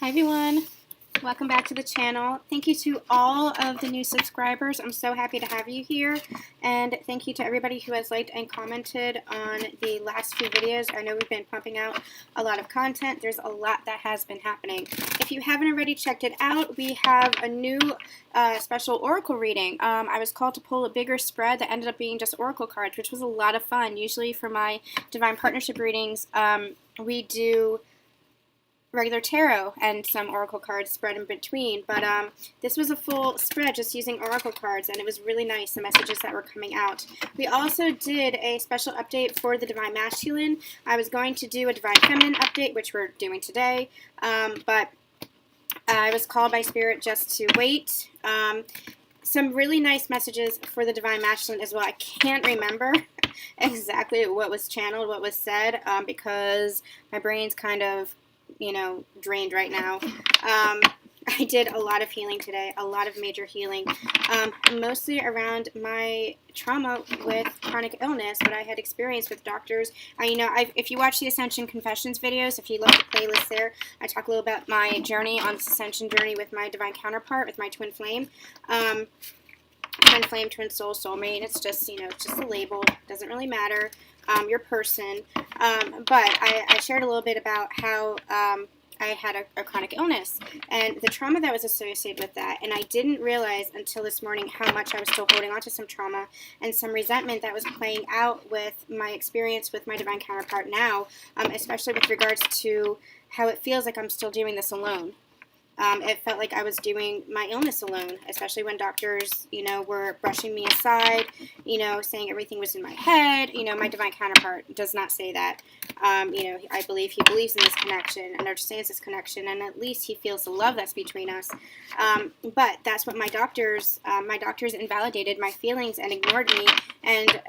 Hi everyone, welcome back to the channel. Thank you to all of the new subscribers. I'm so happy to have you here, and thank you to everybody who has liked and commented on the last few videos. I know we've been pumping out a lot of content. There's a lot that has been happening. If you haven't already checked it out, we have a new special oracle reading. I was called to pull a bigger spread that ended up being just oracle cards, which was a lot of fun. Usually for my divine partnership readings, we do regular tarot and some oracle cards spread in between, but this was a full spread just using oracle cards, and it was really nice, the messages that were coming out. We also did a special update for the divine masculine. I was going to do a divine feminine update, which we're doing today, but I was called by spirit just to wait. Some really nice messages for the divine masculine as well. I can't remember exactly what was channeled, what was said, because my brain's kind of drained right now. I did a lot of healing today, a lot of major healing, mostly around my trauma with chronic illness, what I had experienced with doctors. If you watch the Ascension Confessions videos, if you look at the playlist there, I talk a little about my journey on this ascension journey with my divine counterpart, with my twin flame. Twin flame, twin soul, soulmate. It's just, it's just a label. Doesn't really matter. Your person. But I shared a little bit about how I had a chronic illness and the trauma that was associated with that. And I didn't realize until this morning how much I was still holding on to some trauma and some resentment that was playing out with my experience with my divine counterpart now, especially with regards to how it feels like I'm still doing this alone. It felt like I was doing my illness alone, especially when doctors, were brushing me aside, saying everything was in my head. My divine counterpart does not say that. I believe he believes in this connection and understands this connection, and at least he feels the love that's between us. But that's what my doctors invalidated my feelings and ignored me, and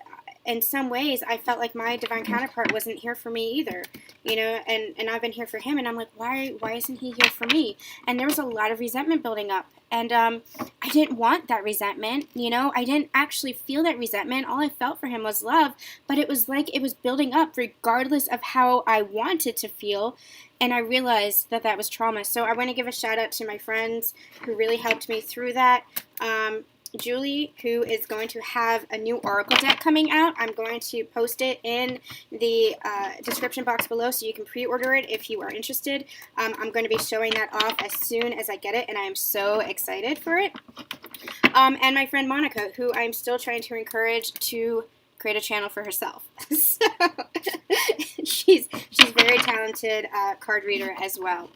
in some ways, I felt like my divine counterpart wasn't here for me either, and I've been here for him, and I'm like, why isn't he here for me? And there was a lot of resentment building up, and I didn't want that resentment, I didn't actually feel that resentment. All I felt for him was love, but it was like it was building up regardless of how I wanted to feel, and I realized that that was trauma. So I want to give a shout out to my friends who really helped me through that. Julie, who is going to have a new oracle deck coming out. I'm going to post it in the description box below so you can pre-order it if you are interested. I'm going to be showing that off as soon as I get it, and I am so excited for it. And my friend Monica, who I'm still trying to encourage to create a channel for herself. So she's very talented card reader as well.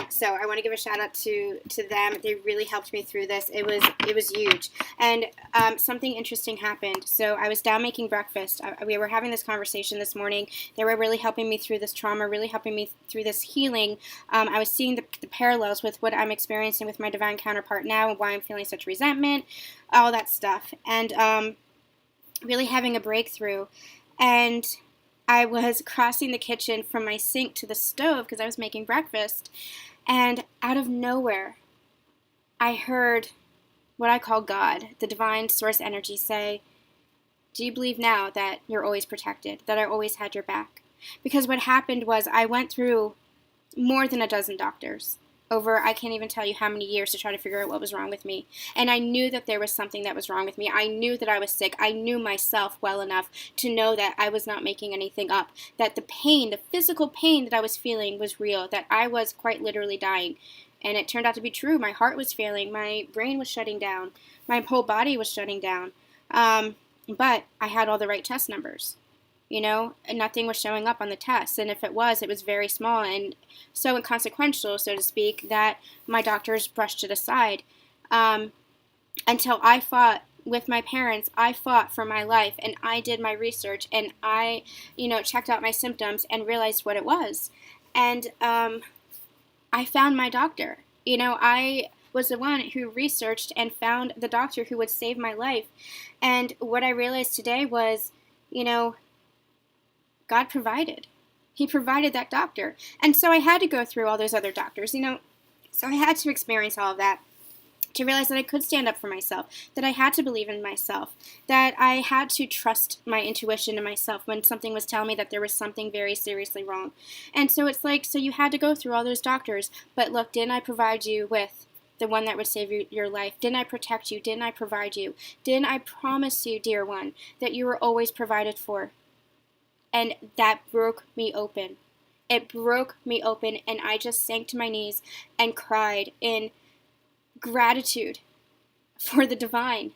So I want to give a shout out to them. They really helped me through this. It was huge. And something interesting happened. So I was down making breakfast. We were having this conversation this morning. They were really helping me through this trauma, really helping me through this healing. I was seeing the parallels with what I'm experiencing with my divine counterpart now and why I'm feeling such resentment, all that stuff. And really having a breakthrough. And I was crossing the kitchen from my sink to the stove because I was making breakfast, and out of nowhere I heard what I call God, the divine source energy, say, "Do you believe now that you're always protected, that I always had your back?" Because what happened was I went through more than a dozen doctors over, I can't even tell you how many years, to try to figure out what was wrong with me. And I knew that there was something that was wrong with me. I knew that I was sick. I knew myself well enough to know that I was not making anything up, that the pain, the physical pain that I was feeling was real, that I was quite literally dying. And it turned out to be true. My heart was failing. My brain was shutting down. My whole body was shutting down. But I had all the right test numbers. And nothing was showing up on the test. And if it was very small and so inconsequential, so to speak, that my doctors brushed it aside. Until I fought with my parents, I fought for my life, and I did my research, and I, checked out my symptoms and realized what it was. And I found my doctor. I was the one who researched and found the doctor who would save my life. And what I realized today was, God provided. He provided that doctor. And so I had to go through all those other doctors, so I had to experience all of that to realize that I could stand up for myself, that I had to believe in myself, that I had to trust my intuition and myself when something was telling me that there was something very seriously wrong. And so it's like, so you had to go through all those doctors, but look, didn't I provide you with the one that would save your life? Didn't I protect you? Didn't I provide you? Didn't I promise you, dear one, that you were always provided for? And that broke me open. It broke me open, and I just sank to my knees and cried in gratitude for the divine,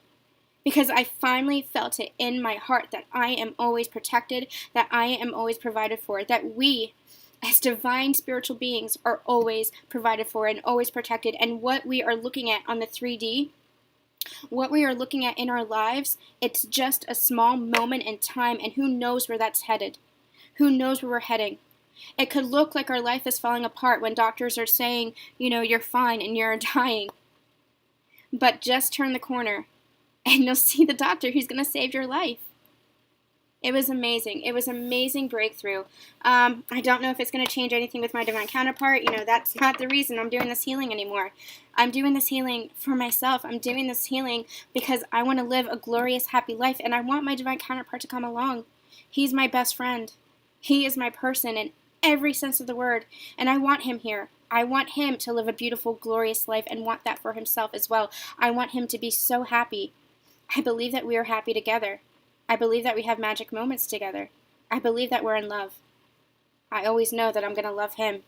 because I finally felt it in my heart that I am always protected, that I am always provided for, that we as divine spiritual beings are always provided for and always protected. And what we are looking at on the 3D, what we are looking at in our lives, it's just a small moment in time, and who knows where that's headed? Who knows where we're heading? It could look like our life is falling apart when doctors are saying, you're fine and you're dying. But just turn the corner and you'll see the doctor who's going to save your life. It was amazing. It was an amazing breakthrough. I don't know if it's going to change anything with my divine counterpart. That's not the reason I'm doing this healing anymore. I'm doing this healing for myself. I'm doing this healing because I want to live a glorious, happy life, and I want my divine counterpart to come along. He's my best friend. He is my person in every sense of the word, and I want him here. I want him to live a beautiful, glorious life and want that for himself as well. I want him to be so happy. I believe that we are happy together. I believe that we have magic moments together. I believe that we're in love. I always know that I'm going to love him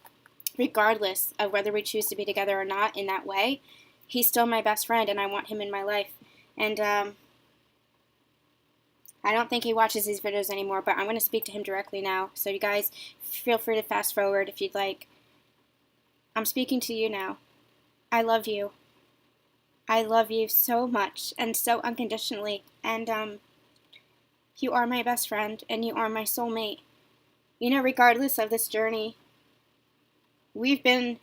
regardless of whether we choose to be together or not in that way. He's still my best friend, and I want him in my life. And I don't think he watches these videos anymore, but I'm going to speak to him directly now. So you guys, feel free to fast forward if you'd like. I'm speaking to you now. I love you. I love you so much and so unconditionally. And you are my best friend, and you are my soulmate. Regardless of this journey, we've been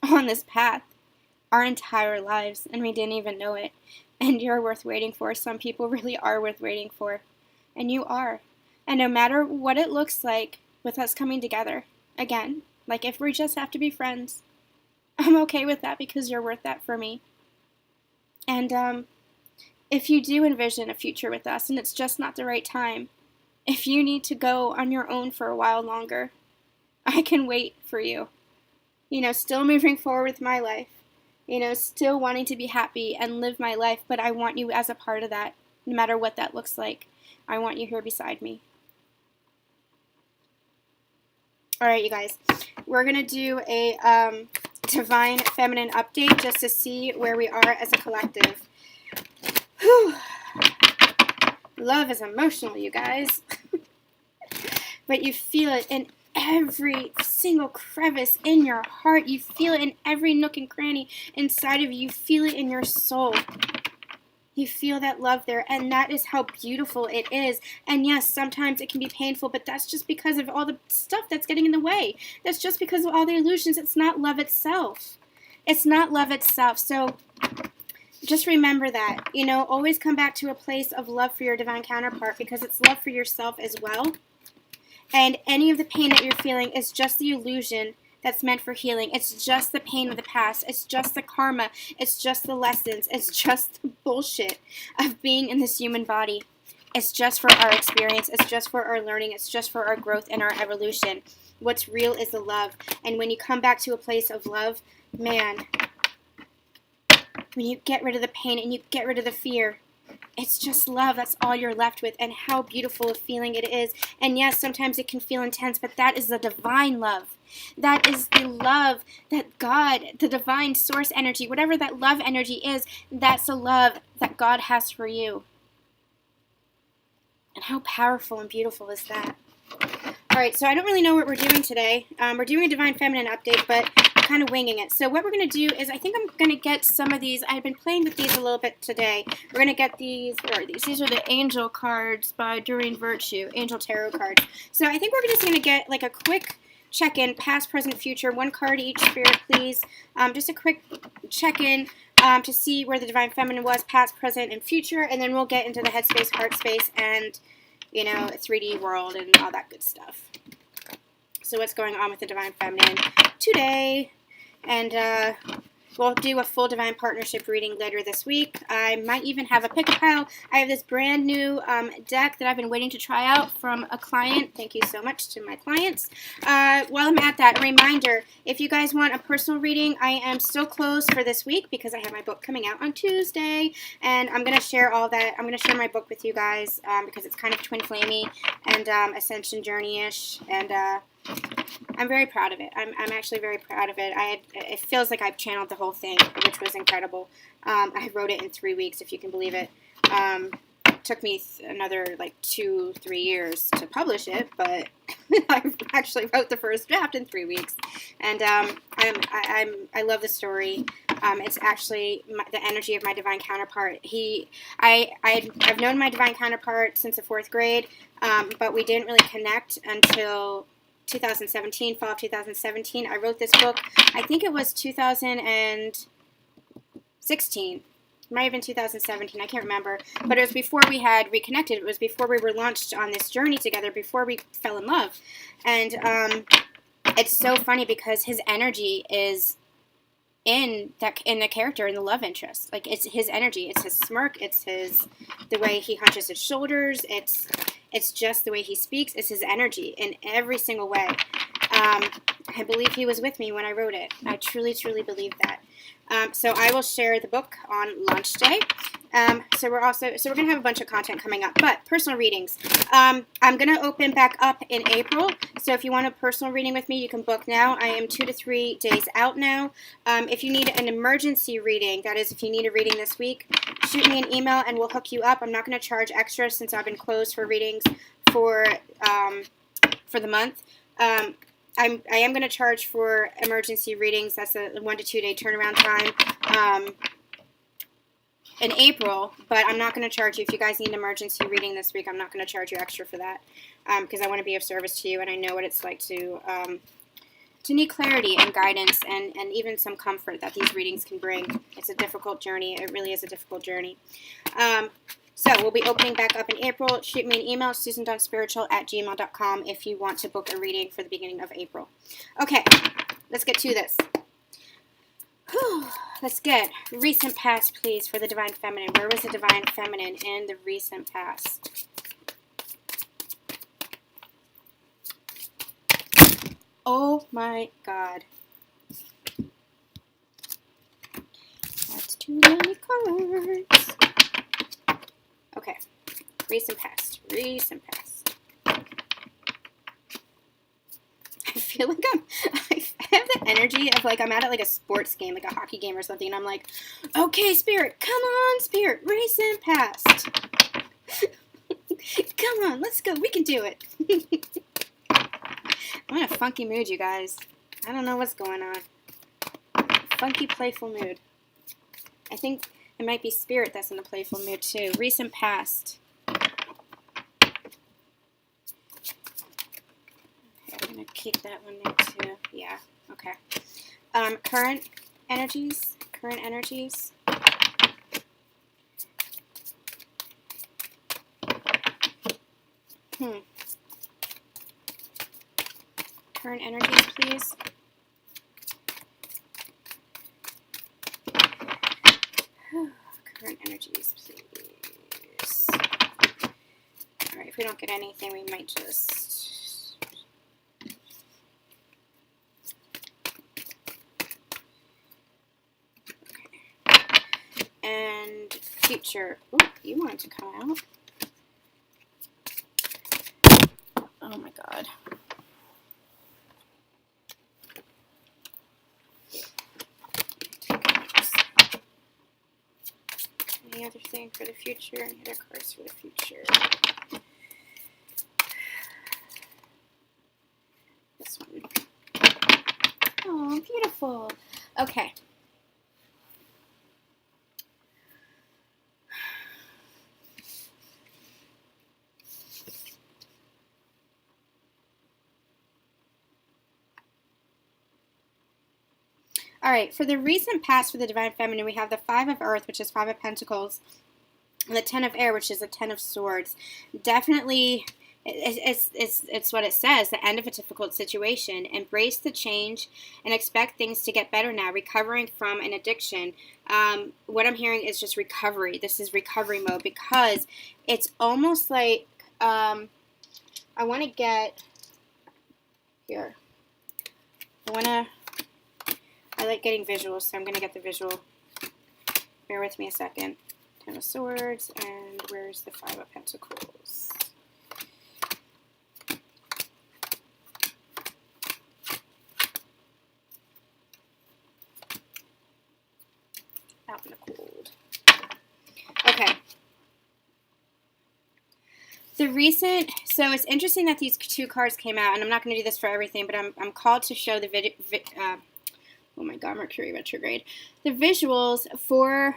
on this path our entire lives, and we didn't even know it. And you're worth waiting for. Some people really are worth waiting for. And you are. And no matter what it looks like with us coming together, again, like if we just have to be friends, I'm okay with that because you're worth that for me. And if you do envision a future with us and it's just not the right time, if you need to go on your own for a while longer, I can wait for you. Still moving forward with my life. Still wanting to be happy and live my life, but I want you as a part of that, no matter what that looks like. I want you here beside me. All right, you guys. We're going to do a divine feminine update just to see where we are as a collective. Whew. Love is emotional, you guys. But you feel it in every single crevice in your heart. You feel it in every nook and cranny inside of you. You feel it in your soul. You feel that love there, and that is how beautiful it is. And yes, sometimes it can be painful, but that's just because of all the stuff that's getting in the way. That's just because of all the illusions. It's not love itself. It's not love itself. So just remember that. Always come back to a place of love for your divine counterpart, because it's love for yourself as well. And any of the pain that you're feeling is just the illusion that's meant for healing. It's just the pain of the past. It's just the karma. It's just the lessons. It's just the bullshit of being in this human body. It's just for our experience. It's just for our learning. It's just for our growth and our evolution. What's real is the love. And when you come back to a place of love, man, when you get rid of the pain and you get rid of the fear, it's just love. That's all you're left with. And how beautiful a feeling it is. And yes, sometimes it can feel intense, but that is the divine love. That is the love that God, the divine source energy, whatever that love energy is, that's the love that God has for you. And how powerful and beautiful is that? All right, so I don't really know what we're doing today. We're doing a divine feminine update, but I'm kind of winging it. So what we're going to do is I think I'm going to get some of these. I've been playing with these a little bit today. We're going to get these. Where are these? These are the angel cards by Doreen Virtue, angel tarot cards. So I think we're just going to get like a quick check-in, past, present, future, one card each, Spirit, please. Just a quick check-in to see where the divine feminine was, past, present, and future, and then we'll get into the headspace, heart space, and 3D world and all that good stuff. So what's going on with the divine feminine today? And we'll do a full Divine Partnership reading later this week. I might even have a pick-a-pile. I have this brand new deck that I've been waiting to try out from a client. Thank you so much to my clients. While I'm at that, a reminder, if you guys want a personal reading, I am still closed for this week because I have my book coming out on Tuesday, and I'm going to share all that. I'm going to share my book with you guys because it's kind of twin flamey and Ascension Journey-ish, and I'm very proud of it. I'm actually very proud of it. It feels like I've channeled the whole thing, which was incredible. I wrote it in 3 weeks, if you can believe it. It took me another like 2-3 years to publish it, but I actually wrote the first draft in 3 weeks. And I love the story. It's actually the energy of my divine counterpart. I've known my divine counterpart since the 4th grade, but we didn't really connect until 2017, fall of 2017. I wrote this book, I think it was 2016. It might have been 2017, I can't remember. But it was before we had reconnected. It was before we were launched on this journey together, before we fell in love. And it's so funny because his energy is in the character, in the love interest. Like, it's his energy, it's his smirk, it's the way he hunches his shoulders, it's just the way he speaks, it's his energy in every single way. I believe he was with me when I wrote it. I truly, truly believe that. So I will share the book on launch day. So we're going to have a bunch of content coming up. But personal readings. I'm going to open back up in April. So if you want a personal reading with me, you can book now. I am 2 to 3 days out now. If you need an emergency reading, that is if you need a reading this week, shoot me an email and we'll hook you up. I'm not going to charge extra since I've been closed for readings for the month. I am going to charge for emergency readings. That's a 1 to 2 day turnaround time in April, but I'm not going to charge you. If you guys need an emergency reading this week, I'm not going to charge you extra for that because I want to be of service to you, and I know what it's like to need clarity and guidance and even some comfort that these readings can bring. It's a difficult journey. It really is a difficult journey. So we'll be opening back up in April. Shoot me an email, susandonspiritual@gmail.com, if you want to book a reading for the beginning of April. Okay, let's get to this. Whew. Let's get recent past, please, for the Divine Feminine. Where was the Divine Feminine in the recent past? Oh my God. That's too many cards. Okay, recent past, recent past. I feel like I have the energy of like I'm at like a sports game, like a hockey game or something, and I'm like, okay, Spirit, come on, Spirit, recent past. Come on, let's go, we can do it. I'm in a funky mood, you guys. I don't know what's going on. Funky, playful mood. I think it might be Spirit that's in a playful mood too. Recent past. Okay, I'm going to keep that one there too. Yeah, okay. Current energies. Current energies. Current energies, please. Current energies, please. Alright, if we don't get anything, we might just... Okay. And future. Ooh, you wanted to come out. Oh my God. Any other thing for the future? Any other cards for the future? This one. Oh, beautiful. Okay. All right, for the recent past for the Divine Feminine, we have the 5 of Earth, which is 5 of Pentacles, and the 10 of Air, which is the 10 of Swords. Definitely It's what it says, the end of a difficult situation. Embrace the change and expect things to get better now. Recovering from an addiction. What I'm hearing is just recovery. This is recovery mode because it's almost like I want to get here. I like getting visuals, so I'm going to get the visual. Bear with me a second. Ten of Swords, and where's the Five of Pentacles? Out in the cold. Okay. So it's interesting that these two cards came out, and I'm not going to do this for everything, but I'm called to show the oh my God, Mercury retrograde. The visuals for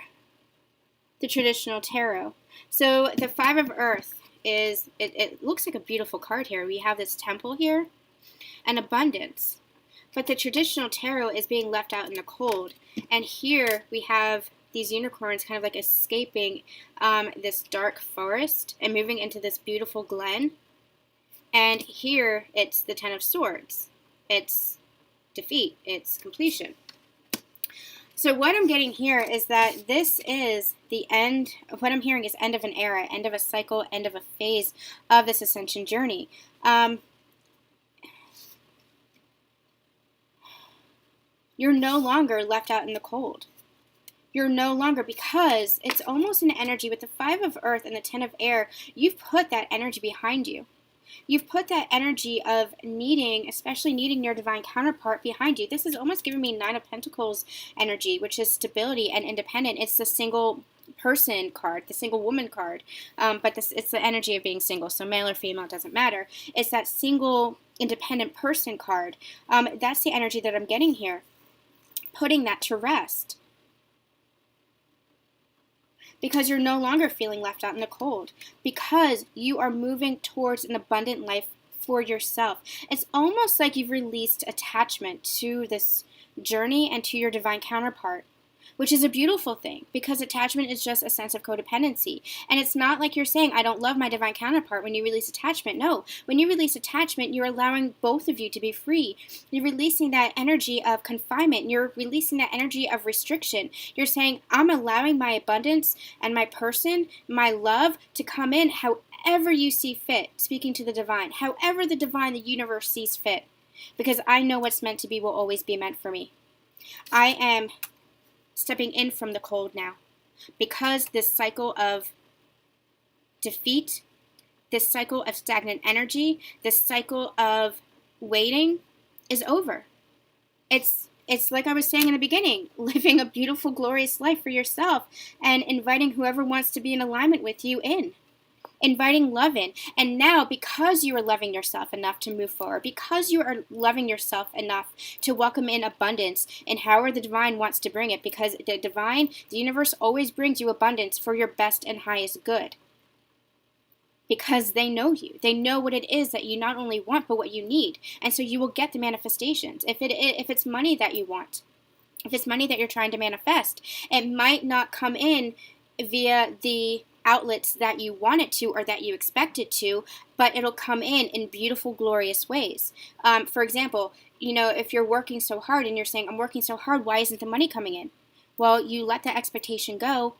the traditional tarot. So the Five of Earth is, it looks like a beautiful card here. We have this temple here and abundance. But the traditional tarot is being left out in the cold. And here we have these unicorns kind of like escaping this dark forest and moving into this beautiful glen. And here it's the Ten of Swords. It's defeat. It's completion. So what I'm getting here is that this is the end, what I'm hearing is end of an era, end of a cycle, end of a phase of this ascension journey. You're no longer left out in the cold. You're no longer, because it's almost an energy with the Five of Earth and the Ten of Air, you've put that energy behind you. You've put that energy of needing, especially needing your divine counterpart behind you. This is almost giving me Nine of Pentacles energy, which is stability and independent. It's the single person card, the single woman card, but it's the energy of being single, so male or female doesn't matter. It's that single independent person card. That's the energy that I'm getting here, putting that to rest. Because you're no longer feeling left out in the cold. Because you are moving towards an abundant life for yourself. It's almost like you've released attachment to this journey and to your divine counterpart, which is a beautiful thing, because attachment is just a sense of codependency. And it's not like you're saying, I don't love my divine counterpart when you release attachment. No, when you release attachment, you're allowing both of you to be free. You're releasing that energy of confinement. You're releasing that energy of restriction. You're saying, I'm allowing my abundance and my person, my love, to come in however you see fit, speaking to the divine, however the divine, the universe sees fit, because I know what's meant to be will always be meant for me. I am stepping in from the cold now, because this cycle of defeat, this cycle of stagnant energy, this cycle of waiting is over. It's like I was saying in the beginning, living a beautiful, glorious life for yourself and inviting whoever wants to be in alignment with you in. Inviting love in. And now, because you are loving yourself enough to move forward, because you are loving yourself enough to welcome in abundance and however the divine wants to bring it, because the divine, the universe always brings you abundance for your best and highest good. Because they know you. They know what it is that you not only want, but what you need. And so you will get the manifestations. If it's money that you want, if it's money that you're trying to manifest, it might not come in via the outlets that you want it to or that you expect it to, but it'll come in beautiful, glorious ways. For example, if you're working so hard and you're saying, I'm working so hard, why isn't the money coming in? Well, you let that expectation go,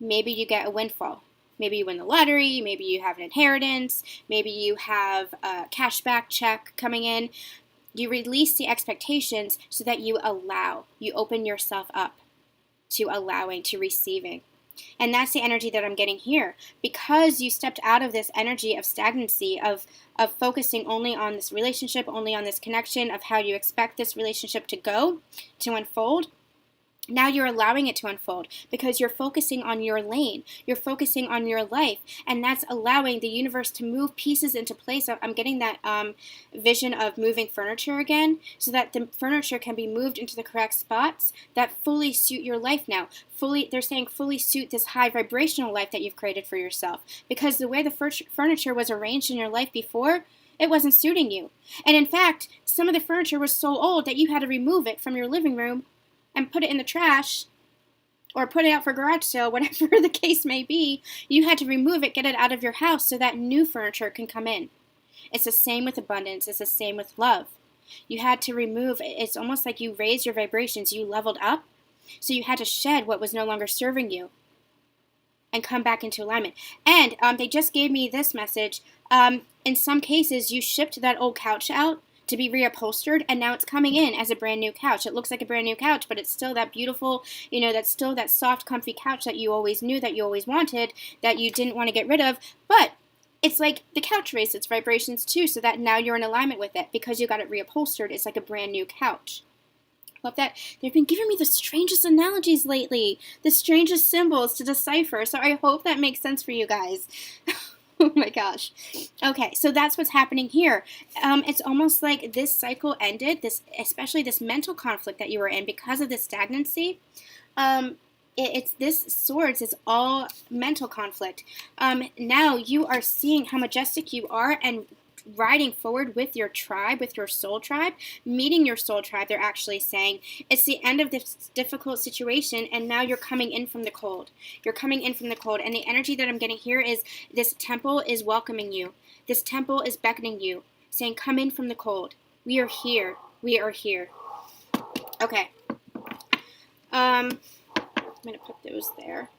maybe you get a windfall. Maybe you win the lottery, maybe you have an inheritance, maybe you have a cashback check coming in. You release the expectations so that you open yourself up to allowing, to receiving. And that's the energy that I'm getting here. Because you stepped out of this energy of stagnancy, of focusing only on this relationship, only on this connection, of how you expect this relationship to go, to unfold. Now you're allowing it to unfold because you're focusing on your lane. You're focusing on your life. And that's allowing the universe to move pieces into place. I'm getting that vision of moving furniture again so that the furniture can be moved into the correct spots that fully suit your life now. They're saying fully suit this high vibrational life that you've created for yourself. Because the way the furniture was arranged in your life before, it wasn't suiting you. And in fact, some of the furniture was so old that you had to remove it from your living room and put it in the trash or put it out for garage sale, whatever the case may be. You had to remove it, get it out of your house so that new furniture can come in. It's the same with abundance. It's the same with love. You had to remove, it's almost like you raised your vibrations, you leveled up, so you had to shed what was no longer serving you and come back into alignment. And they just gave me this message. In some cases, you shipped that old couch out to be reupholstered, and now it's coming in as a brand new couch. It looks like a brand new couch, but it's still that beautiful, that's still that soft, comfy couch that you always knew, that you always wanted, that you didn't want to get rid of. But it's like the couch raised its vibrations too, so that now you're in alignment with it because you got it reupholstered. It's like a brand new couch. Love that. They've been giving me the strangest analogies lately, the strangest symbols to decipher, so I hope that makes sense for you guys. Oh my gosh. Okay, so that's what's happening here. It's almost like this cycle ended, especially this mental conflict that you were in because of this stagnancy. It's this swords is all mental conflict. Now you are seeing how majestic you are and riding forward with your tribe, with your soul tribe, meeting your soul tribe. They're actually saying it's the end of this difficult situation, and now you're coming in from the cold. You're coming in from the cold, and the energy that I'm getting here is this temple is welcoming you. This temple is beckoning you, saying, come in from the cold. We are here. We are here. Okay. I'm going to put those there.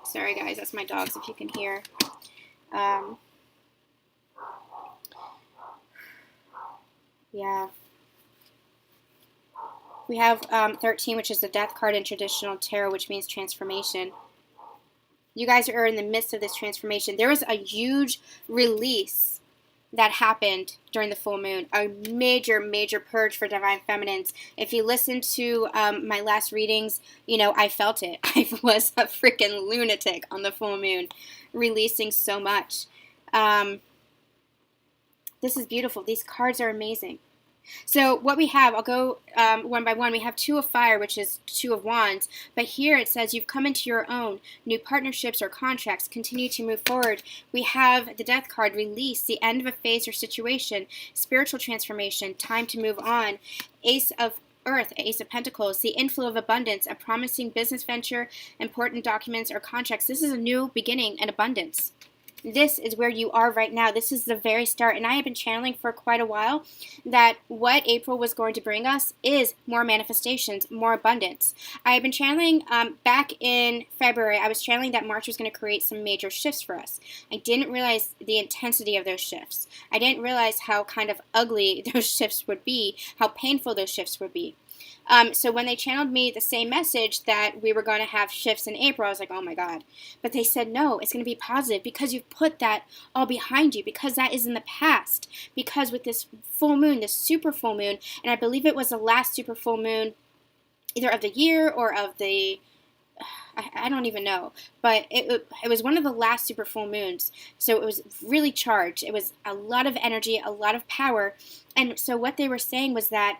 Sorry guys, that's my dogs if you can hear. Yeah. We have 13, which is the death card in traditional tarot, which means transformation. You guys are in the midst of this transformation. There was a huge release that happened during the full moon. A major, major purge for Divine Feminines. If you listen to my last readings, I felt it. I was a freaking lunatic on the full moon, releasing so much. This is beautiful. These cards are amazing. So what we have, I'll go one by one. We have 2 of fire, which is 2 of wands. But here it says you've come into your own. New partnerships or contracts. Continue to move forward. We have the death card, release, the end of a phase or situation. Spiritual transformation, time to move on. Ace of Earth, Ace of Pentacles, the inflow of abundance, a promising business venture, important documents or contracts. This is a new beginning and abundance. This is where you are right now. This is the very start. And I have been channeling for quite a while that what April was going to bring us is more manifestations, more abundance. I have been channeling back in February. I was channeling that March was going to create some major shifts for us. I didn't realize the intensity of those shifts. I didn't realize how kind of ugly those shifts would be, how painful those shifts would be. So when they channeled me the same message that we were going to have shifts in April, I was like, oh my God. But they said, no, it's going to be positive because you've put that all behind you, because that is in the past. Because with this full moon, this super full moon, and I believe it was the last super full moon, either of the year or of the, I don't even know, but it was one of the last super full moons. So it was really charged. It was a lot of energy, a lot of power. And so what they were saying was that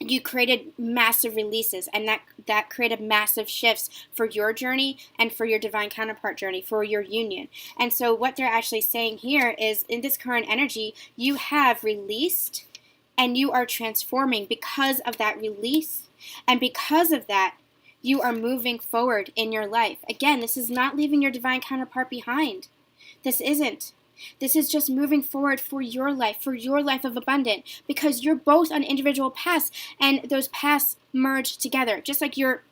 you created massive releases, and that created massive shifts for your journey and for your divine counterpart journey, for your union. And so what they're actually saying here is, in this current energy, you have released and you are transforming because of that release. And because of that, you are moving forward in your life. Again, this is not leaving your divine counterpart behind. This isn't. This is just moving forward for your life of abundance, because you're both on individual paths, and those paths merge together, just like your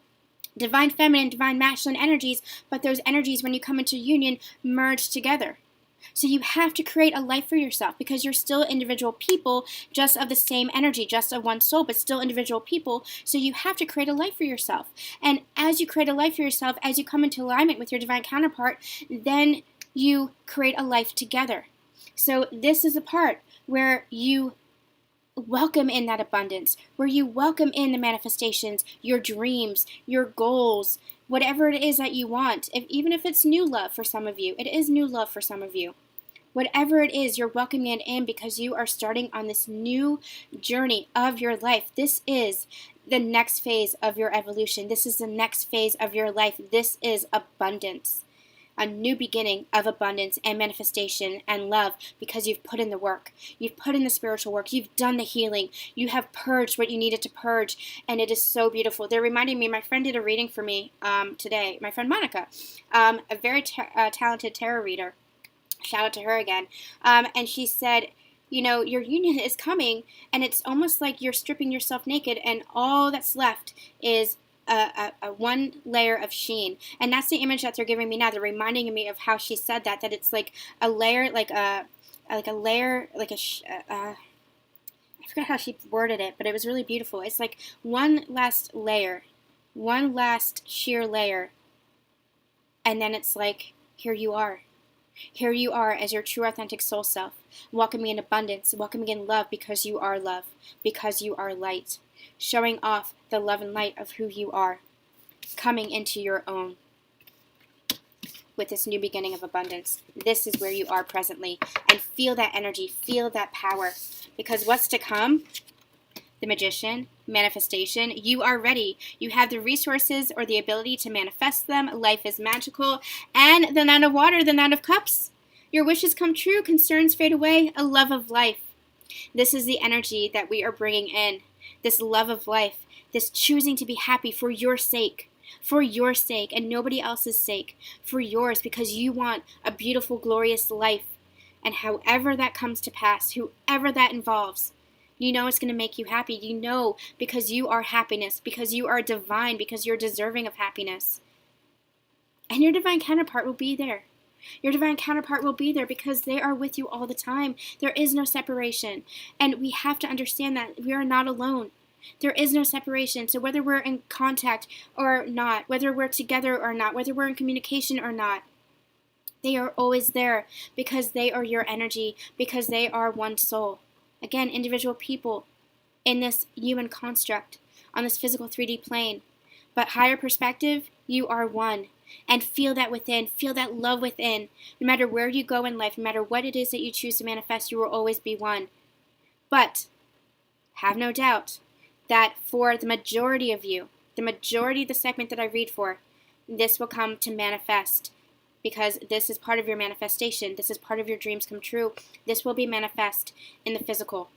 divine feminine, divine masculine energies, but those energies, when you come into union, merge together. So you have to create a life for yourself, because you're still individual people, just of the same energy, just of one soul, but still individual people. So you have to create a life for yourself. And as you create a life for yourself, as you come into alignment with your divine counterpart, then you create a life together. So this is the part where you welcome in that abundance, where you welcome in the manifestations, your dreams, your goals, whatever it is that you want. Even if it's new love for some of you, it is new love for some of you. Whatever it is, you're welcoming it in because you are starting on this new journey of your life. This is the next phase of your evolution. This is the next phase of your life. This is abundance. a new beginning of abundance and manifestation and love because you've put in the work. You've put in the spiritual work. You've done the healing. You have purged what you needed to purge, and it is so beautiful. They're reminding me, my friend did a reading for me today, my friend Monica, a very talented tarot reader. Shout out to her again. And she said, you know, your union is coming, and it's almost like you're stripping yourself naked, and all that's left is a one layer of sheen. And that's the image that they're giving me now. They're reminding me of how she said that it's like a layer, I forgot how she worded it, but it was really beautiful. It's like one last layer, one last sheer layer, and then it's like, here you are. Here you are as your true authentic soul self, welcoming in abundance, welcoming in love because you are love, because you are light, showing off the love and light of who you are, coming into your own with this new beginning of abundance. This is where you are presently, and feel that energy, feel that power, because what's to come, the magician, manifestation, you are ready. You have the resources or the ability to manifest them. Life is magical. And the Nine of Water, the Nine of Cups. Your wishes come true, concerns fade away, a love of life. This is the energy that we are bringing in. This love of life, this choosing to be happy for your sake and nobody else's sake, for yours, because you want a beautiful, glorious life. And however that comes to pass, whoever that involves, you know it's going to make you happy. You know, because you are happiness, because you are divine, because you're deserving of happiness. And your divine counterpart will be there. Your divine counterpart will be there because they are with you all the time. There is no separation. And we have to understand that we are not alone. There is no separation. So whether we're in contact or not, whether we're together or not, whether we're in communication or not, they are always there because they are your energy, because they are one soul. Again, individual people in this human construct, on this physical 3D plane. But higher perspective, you are one. And feel that within, feel that love within. No matter where you go in life, no matter what it is that you choose to manifest, you will always be one. But have no doubt that for the majority of you, the majority of the segment that I read for, this will come to manifest. Because this is part of your manifestation. This is part of your dreams come true. This will be manifest in the physical.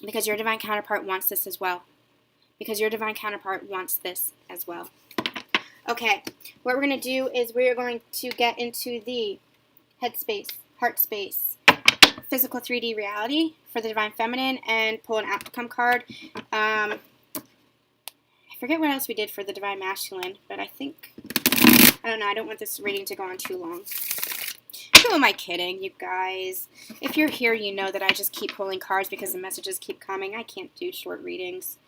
Because your divine counterpart wants this as well. Because your divine counterpart wants this as well. Okay, what we're going to do is we are going to get into the headspace, heart space, physical 3D reality for the divine feminine and pull an outcome card. I forget what else we did for the divine masculine, but I think, I don't know, I don't want this reading to go on too long. Who am I kidding, you guys? If you're here, you know that I just keep pulling cards because the messages keep coming. I can't do short readings.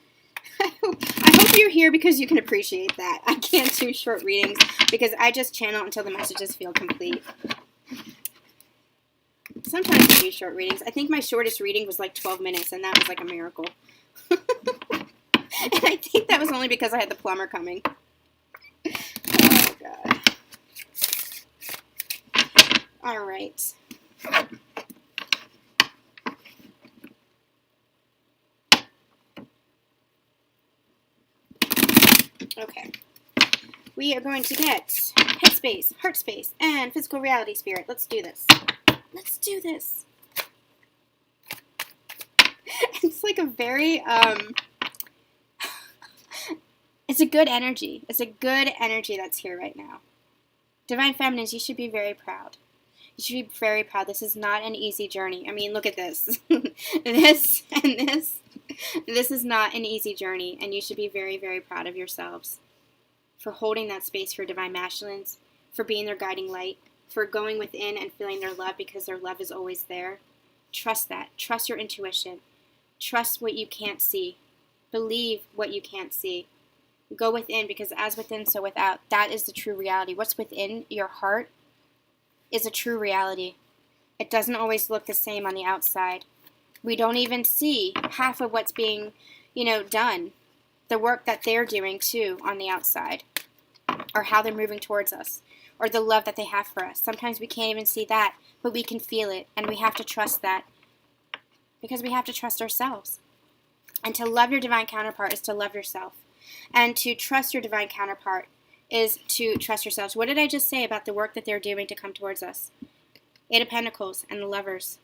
I hope you're here because you can appreciate that. I can't do short readings because I just channel until the messages feel complete. Sometimes I do short readings. I think my shortest reading was like 12 minutes, and that was like a miracle. And I think that was only because I had the plumber coming. Oh, God. All right. Okay. We are going to get headspace, heart space, and physical reality spirit. Let's do this. Let's do this. It's like a very, it's a good energy. It's a good energy that's here right now. Divine Feminines, you should be very proud. You should be very proud. This is not an easy journey. I mean, look at this. This and this. This is not an easy journey, and you should be very, very proud of yourselves for holding that space for Divine Masculines, for being their guiding light, for going within and feeling their love because their love is always there. Trust that. Trust your intuition. Trust what you can't see. Believe what you can't see. Go within, because as within, so without. That is the true reality. What's within your heart is a true reality. It doesn't always look the same on the outside. We don't even see half of what's being, done. The work that they're doing, too, on the outside. Or how they're moving towards us. Or the love that they have for us. Sometimes we can't even see that, but we can feel it. And we have to trust that. Because we have to trust ourselves. And to love your divine counterpart is to love yourself. And to trust your divine counterpart is to trust yourselves. What did I just say about the work that they're doing to come towards us? Eight of Pentacles and the Lovers.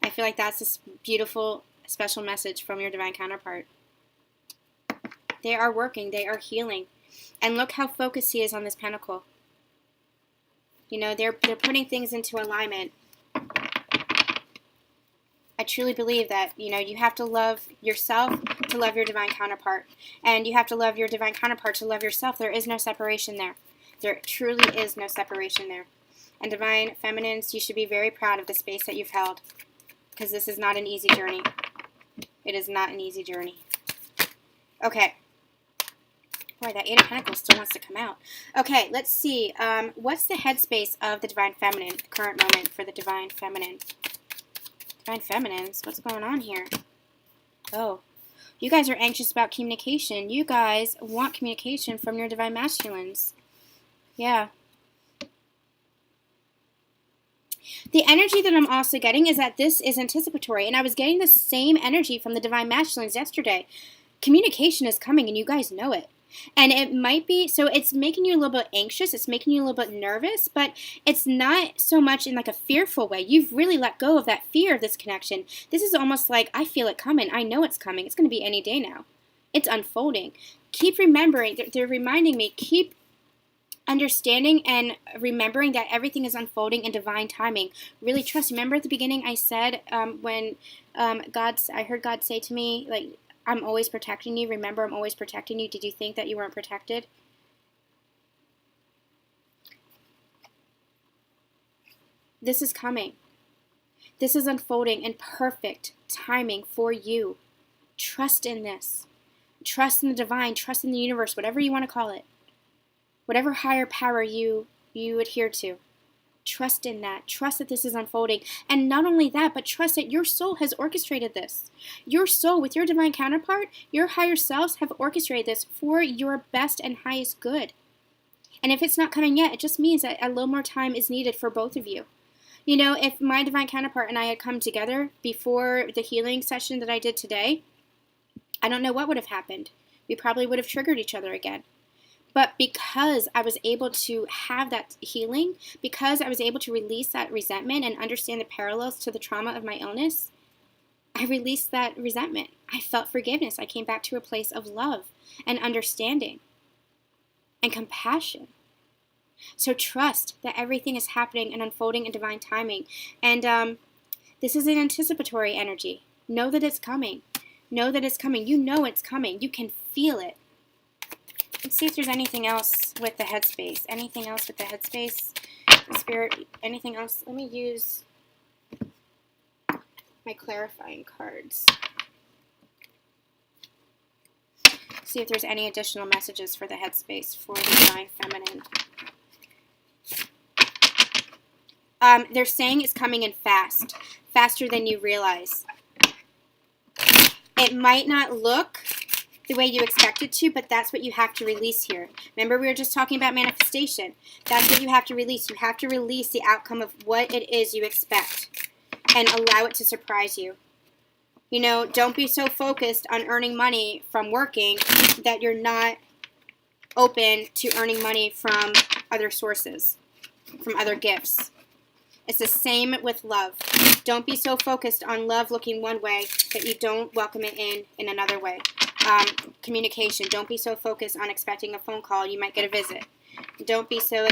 I feel like that's this beautiful, special message from your divine counterpart. They are working. They are healing. And look how focused he is on this pentacle. You know, they're putting things into alignment. I truly believe that, you know, you have to love yourself to love your divine counterpart. And you have to love your divine counterpart to love yourself. There is no separation there. There truly is no separation there. And divine feminines, you should be very proud of the space that you've held. Because this is not an easy journey. It is not an easy journey. Okay. Boy, that Eight of Pentacles still wants to come out. Okay, let's see. What's the headspace of the divine feminine, the current moment for the divine feminine? Divine feminines, what's going on here? Oh, you guys are anxious about communication. You guys want communication from your divine masculines. Yeah. The energy that I'm also getting is that this is anticipatory, and I was getting the same energy from the divine masculines yesterday. Communication is coming, and you guys know it. And it might be, so it's making you a little bit anxious, it's making you a little bit nervous, but it's not so much in like a fearful way. You've really let go of that fear of this connection. This is almost like, I feel it coming, I know it's coming, it's going to be any day now. It's unfolding. Keep remembering, they're reminding me, keep understanding and remembering that everything is unfolding in divine timing. Really trust. Remember at the beginning I said when I heard God say to me, like, I'm always protecting you. Remember, I'm always protecting you. Did you think that you weren't protected? This is coming. This is unfolding in perfect timing for you. Trust in this. Trust in the divine. Trust in the universe, whatever you want to call it. Whatever higher power you adhere to. Trust in that. Trust that this is unfolding. And not only that, but trust that your soul has orchestrated this. Your soul, with your divine counterpart, your higher selves have orchestrated this for your best and highest good. And if it's not coming yet, it just means that a little more time is needed for both of you. You know, if my divine counterpart and I had come together before the healing session that I did today, I don't know what would have happened. We probably would have triggered each other again. But because I was able to have that healing, because I was able to release that resentment and understand the parallels to the trauma of my illness, I released that resentment. I felt forgiveness. I came back to a place of love and understanding and compassion. So trust that everything is happening and unfolding in divine timing. And this is an anticipatory energy. Know that it's coming. Know that it's coming. You know it's coming. You can feel it. Let's see if there's anything else with the headspace. Anything else with the headspace? Spirit, anything else? Let me use my clarifying cards. See if there's any additional messages for the headspace for the divine feminine. They're saying it's coming in fast. Faster than you realize. It might not look the way you expect it to, but that's what you have to release here. Remember, we were just talking about manifestation. That's what you have to release. You have to release the outcome of what it is you expect and allow it to surprise you. You know, don't be so focused on earning money from working that you're not open to earning money from other sources, from other gifts. It's the same with love. Don't be so focused on love looking one way that you don't welcome it in another way. Communication. Don't be so focused on expecting a phone call. You might get a visit. Don't be so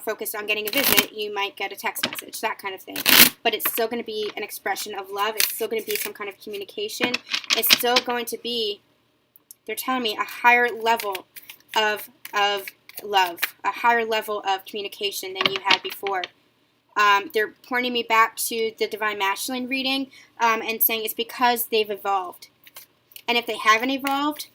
focused on getting a visit. You might get a text message. That kind of thing. But it's still going to be an expression of love. It's still going to be some kind of communication. It's still going to be, they're telling me, a higher level of love. A higher level of communication than you had before. They're pointing me back to the Divine Masculine reading and saying it's because they've evolved. And if they haven't evolved,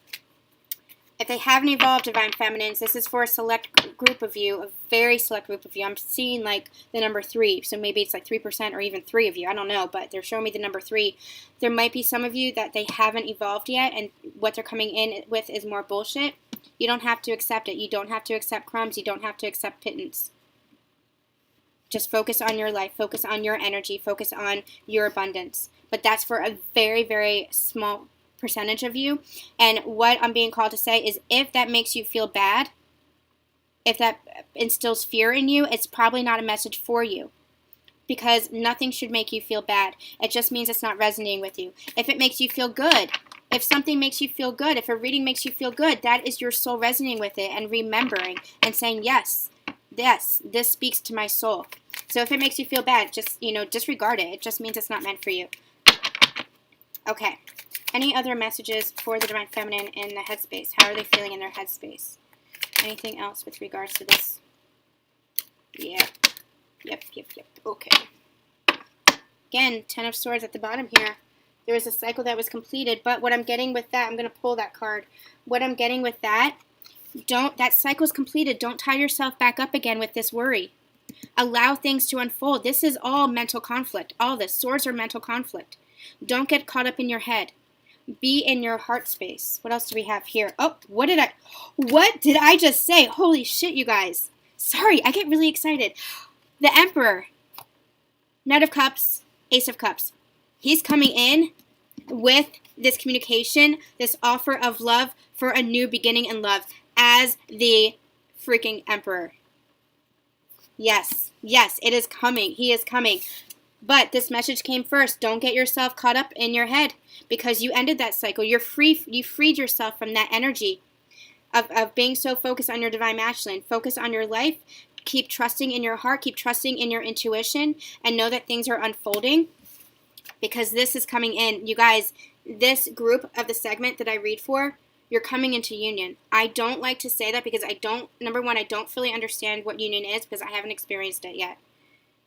Divine Feminines, this is for a select group of you, a very select group of you. I'm seeing like the number 3, so maybe it's like 3% or even 3 of you. I don't know, but they're showing me the number 3. There might be some of you that they haven't evolved yet, and what they're coming in with is more bullshit. You don't have to accept it. You don't have to accept crumbs. You don't have to accept pittance. Just focus on your life. Focus on your energy. Focus on your abundance. But that's for a very, very small percentage of you. And what I'm being called to say is, if that makes you feel bad, if that instills fear in you, it's probably not a message for you. Because nothing should make you feel bad. It just means it's not resonating with you. If it makes you feel good, if something makes you feel good, if a reading makes you feel good, that is your soul resonating with it and remembering and saying, yes, this speaks to my soul. So if it makes you feel bad, just, disregard it. It just means it's not meant for you. Okay. Any other messages for the Divine Feminine in the headspace? How are they feeling in their headspace? Anything else with regards to this? Yeah. Yep. Okay. Again, 10 of Swords at the bottom here. There was a cycle that was completed, but what I'm getting with that, I'm going to pull that card. What I'm getting with that, that cycle's completed. Don't tie yourself back up again with this worry. Allow things to unfold. This is all mental conflict. All this. Swords are mental conflict. Don't get caught up in your head. Be in your heart space. What else do we have here? Oh, what did I just say? Holy shit, you guys. Sorry, I get really excited. The Emperor, Knight of Cups, Ace of Cups. He's coming in with this communication, this offer of love for a new beginning in love as the freaking Emperor. Yes, it is coming. He is coming. But this message came first. Don't get yourself caught up in your head because you ended that cycle. You're free. You freed yourself from that energy of being so focused on your Divine Masculine. Focus on your life. Keep trusting in your heart. Keep trusting in your intuition and know that things are unfolding because this is coming in. You guys, this group of the segment that I read for, you're coming into union. I don't like to say that because number one, I don't fully understand what union is because I haven't experienced it yet.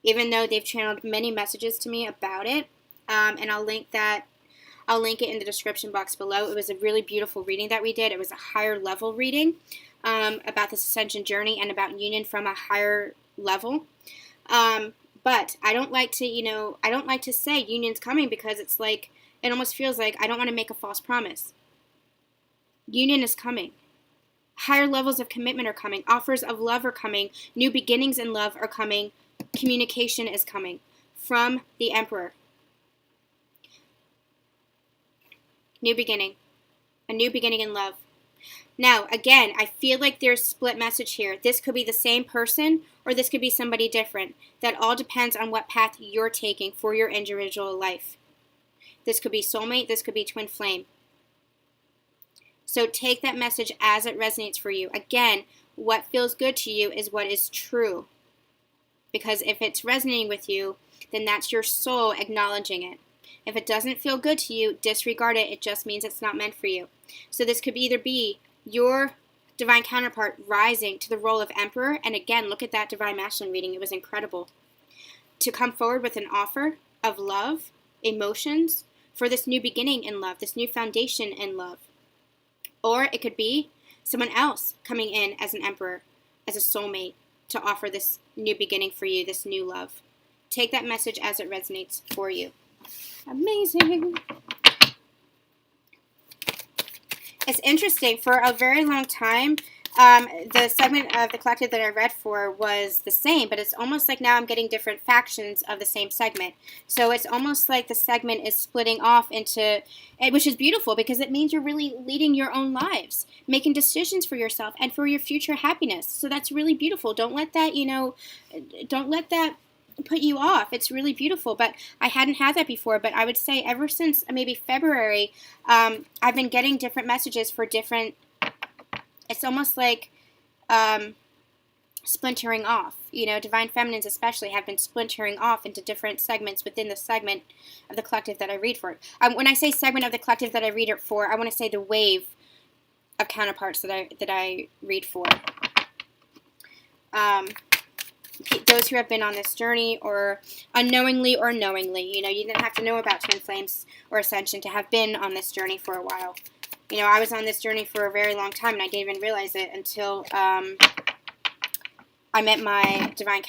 Even though they've channeled many messages to me about it. And I'll link it in the description box below. It was a really beautiful reading that we did. It was a higher level reading about this ascension journey and about union from a higher level. But I don't like to say union's coming because it's like, it almost feels like I don't want to make a false promise. Union is coming. Higher levels of commitment are coming. Offers of love are coming. New beginnings in love are coming. Communication is coming from the Emperor. New beginning. A new beginning in love. Now, again, I feel like there's split message here. This could be the same person or this could be somebody different. That all depends on what path you're taking for your individual life. This could be soulmate. This could be twin flame. So take that message as it resonates for you. Again, what feels good to you is what is true. Because if it's resonating with you, then that's your soul acknowledging it. If it doesn't feel good to you, disregard it. It just means it's not meant for you. So this could either be your divine counterpart rising to the role of Emperor. And again, look at that Divine Masculine reading. It was incredible. To come forward with an offer of love, emotions, for this new beginning in love, this new foundation in love. Or it could be someone else coming in as an Emperor, as a soulmate, to offer this new beginning for you, this new love. Take that message as it resonates for you. Amazing. It's interesting. For a very long time, the segment of the collective that I read for was the same, but it's almost like now I'm getting different factions of the same segment. So it's almost like the segment is splitting off into, which is beautiful because it means you're really leading your own lives, making decisions for yourself and for your future happiness. So that's really beautiful. Don't let that, don't let that put you off. It's really beautiful, but I hadn't had that before. But I would say ever since maybe February, I've been getting different messages for different. It's almost like splintering off. Divine Feminines especially have been splintering off into different segments within the segment of the collective that I read for. When I say segment of the collective that I read it for, I want to say the wave of counterparts that I read for. Those who have been on this journey, or unknowingly or knowingly, you didn't have to know about twin flames or ascension to have been on this journey for a while. I was on this journey for a very long time, and I didn't even realize it until I met my divine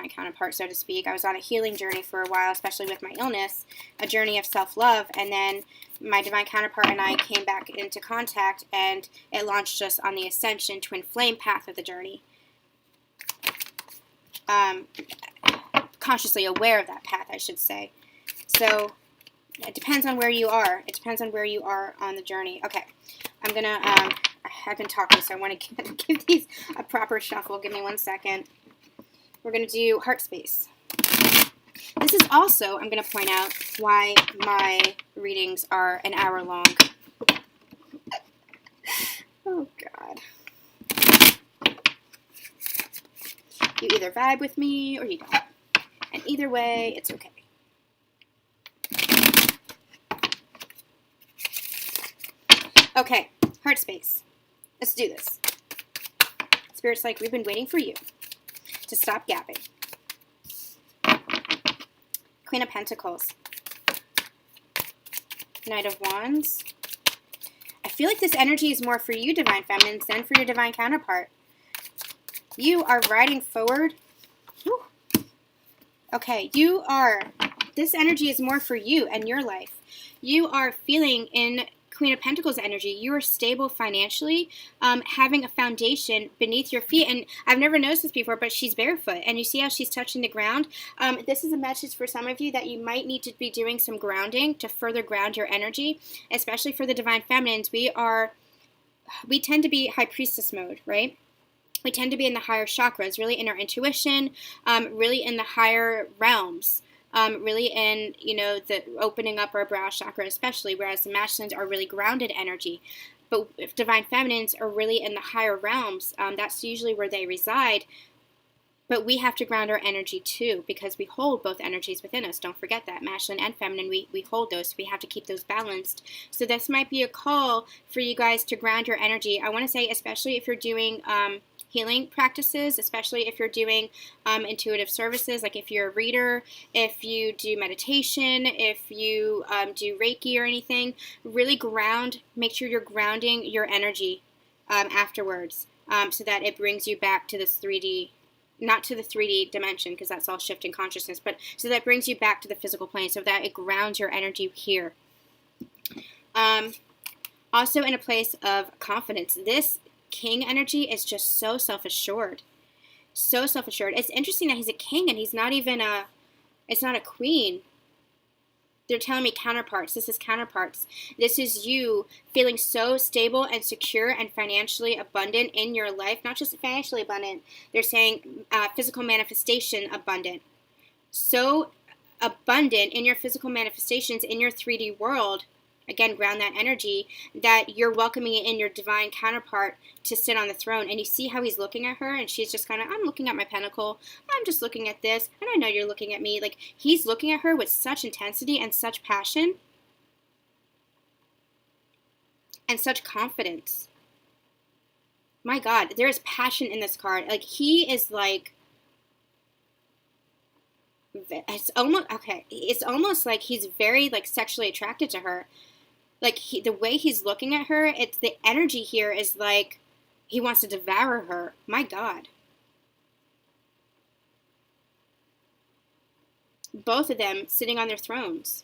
counterpart, so to speak. I was on a healing journey for a while, especially with my illness, a journey of self-love, and then my divine counterpart and I came back into contact, and it launched us on the ascension twin flame path of the journey. Consciously aware of that path, I should say. So It depends on where you are. It depends on where you are on the journey. Okay, I'm gonna, I've been talking, so I want to give these a proper shuffle. Give me 1 second. We're gonna do heart space. This is also, I'm gonna point out, why my readings are an hour long. Oh, God. You either vibe with me or you don't. And either way, it's okay. Okay, heart space. Let's do this. Spirit's like, we've been waiting for you to stop gapping. Queen of Pentacles. Knight of Wands. I feel like this energy is more for you, Divine Feminines, than for your Divine counterpart. You are riding forward. Whew. Okay, this energy is more for you and your life. You are feeling in Queen of Pentacles energy. You are stable financially, having a foundation beneath your feet. And I've never noticed this before, but she's barefoot. And you see how she's touching the ground? This is a message for some of you that you might need to be doing some grounding to further ground your energy, especially for the Divine Feminines. We tend to be High Priestess mode, right? We tend to be in the higher chakras, really in our intuition, really in the higher realms. Really in, the opening up our brow chakra especially, whereas the masculines are really grounded energy. But if Divine Feminines are really in the higher realms, that's usually where they reside. But we have to ground our energy too, because we hold both energies within us. Don't forget that. Masculine and feminine, we hold those. So we have to keep those balanced. So this might be a call for you guys to ground your energy. I want to say, especially if you're doing healing practices, especially if you're doing intuitive services, like if you're a reader, if you do meditation, if you do Reiki or anything, really make sure you're grounding your energy afterwards, so that it brings you back to this 3D, not to the 3D dimension, because that's all shifting consciousness, but so that brings you back to the physical plane, so that it grounds your energy here. Also in a place of confidence. This King energy is just so self-assured. So self-assured. It's interesting that he's a king and he's not even it's not a queen. They're telling me counterparts. This is counterparts. This is you feeling so stable and secure and financially abundant in your life. Not just financially abundant. They're saying physical manifestation abundant. So abundant in your physical manifestations in your 3D world. Again, ground that energy, that you're welcoming in your divine counterpart to sit on the throne. And you see how he's looking at her, and she's just kind of, I'm looking at my pentacle, I'm just looking at this, and I know you're looking at me. Like, he's looking at her with such intensity and such passion and such confidence. My God, there is passion in this card. Like, he is like, it's almost like he's very, like, sexually attracted to her. Like, the way he's looking at her, it's the energy here is like he wants to devour her. My God. Both of them sitting on their thrones.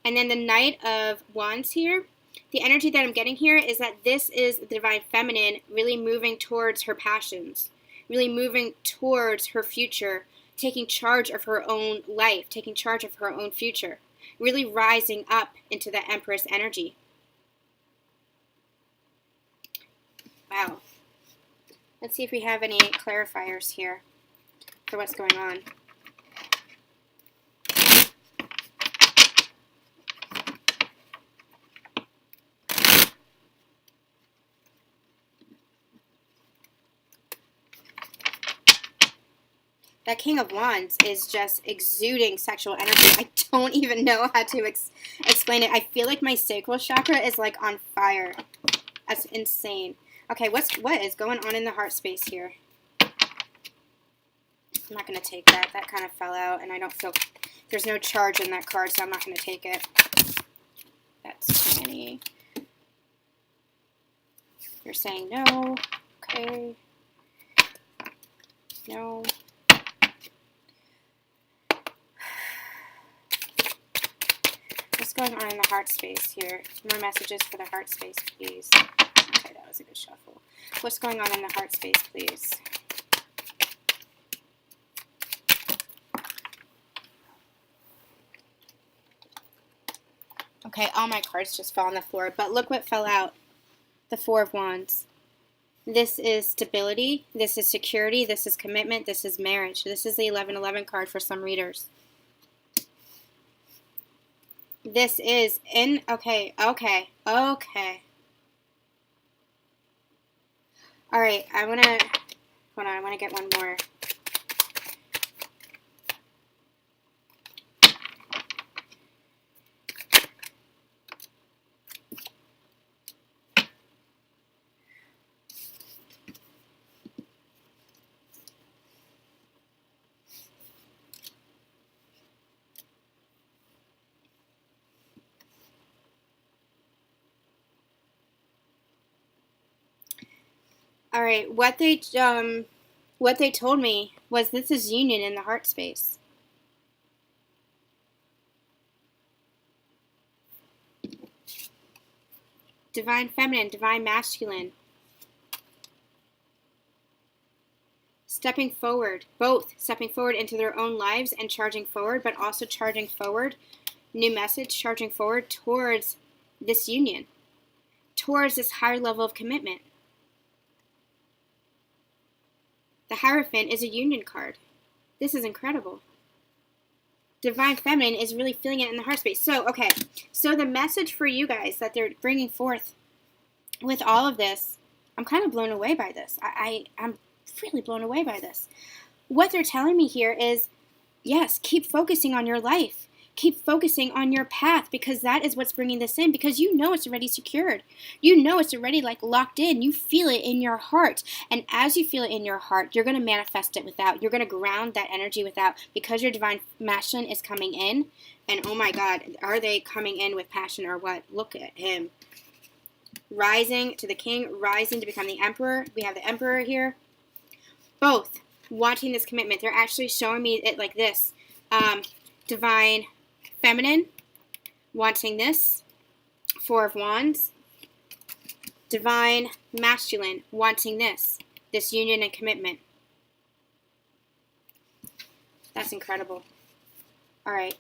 And then the Knight of Wands here, the energy that I'm getting here is that this is the Divine Feminine really moving towards her passions, really moving towards her future, taking charge of her own life, taking charge of her own future. Really rising up into the Empress energy. Wow. Let's see if we have any clarifiers here for what's going on. That King of Wands is just exuding sexual energy. I don't even know how to explain it. I feel like my sacral chakra is like on fire. That's insane. Okay, what is going on in the heart space here? I'm not going to take that. That kind of fell out, and I don't feel... There's no charge in that card, so I'm not going to take it. That's too many. You're saying no. Okay. No. What's going on in the heart space here? More messages for the heart space, please. Okay, that was a good shuffle. What's going on in the heart space, please? Okay, all my cards just fell on the floor, but look what fell out. The Four of Wands. This is stability, this is security, this is commitment, this is marriage. This is the 1111 card for some readers. This is okay. All right, hold on, I want to get one more. All right, what they told me was this is union in the heart space. Divine feminine, divine masculine. Stepping forward, both stepping forward into their own lives and charging forward, but also charging forward, new message, charging forward towards this union, towards this higher level of commitment. The Hierophant is a union card. This is incredible. Divine feminine is really feeling it in the heart space. So, okay. So the message for you guys that they're bringing forth with all of this, I'm kind of blown away by this. I'm really blown away by this. What they're telling me here is, yes, keep focusing on your life. Keep focusing on your path, because that is what's bringing this in, because you know it's already secured. You know it's already like locked in. You feel it in your heart. And as you feel it in your heart, you're going to manifest it without. You're going to ground that energy without, because your divine masculine is coming in. And oh my God, are they coming in with passion or what? Look at him. Rising to the king, rising to become the emperor. We have the emperor here. Both wanting this commitment. They're actually showing me it like this. Divine feminine, wanting this, Four of Wands. Divine masculine, wanting this union and commitment. That's incredible. All right.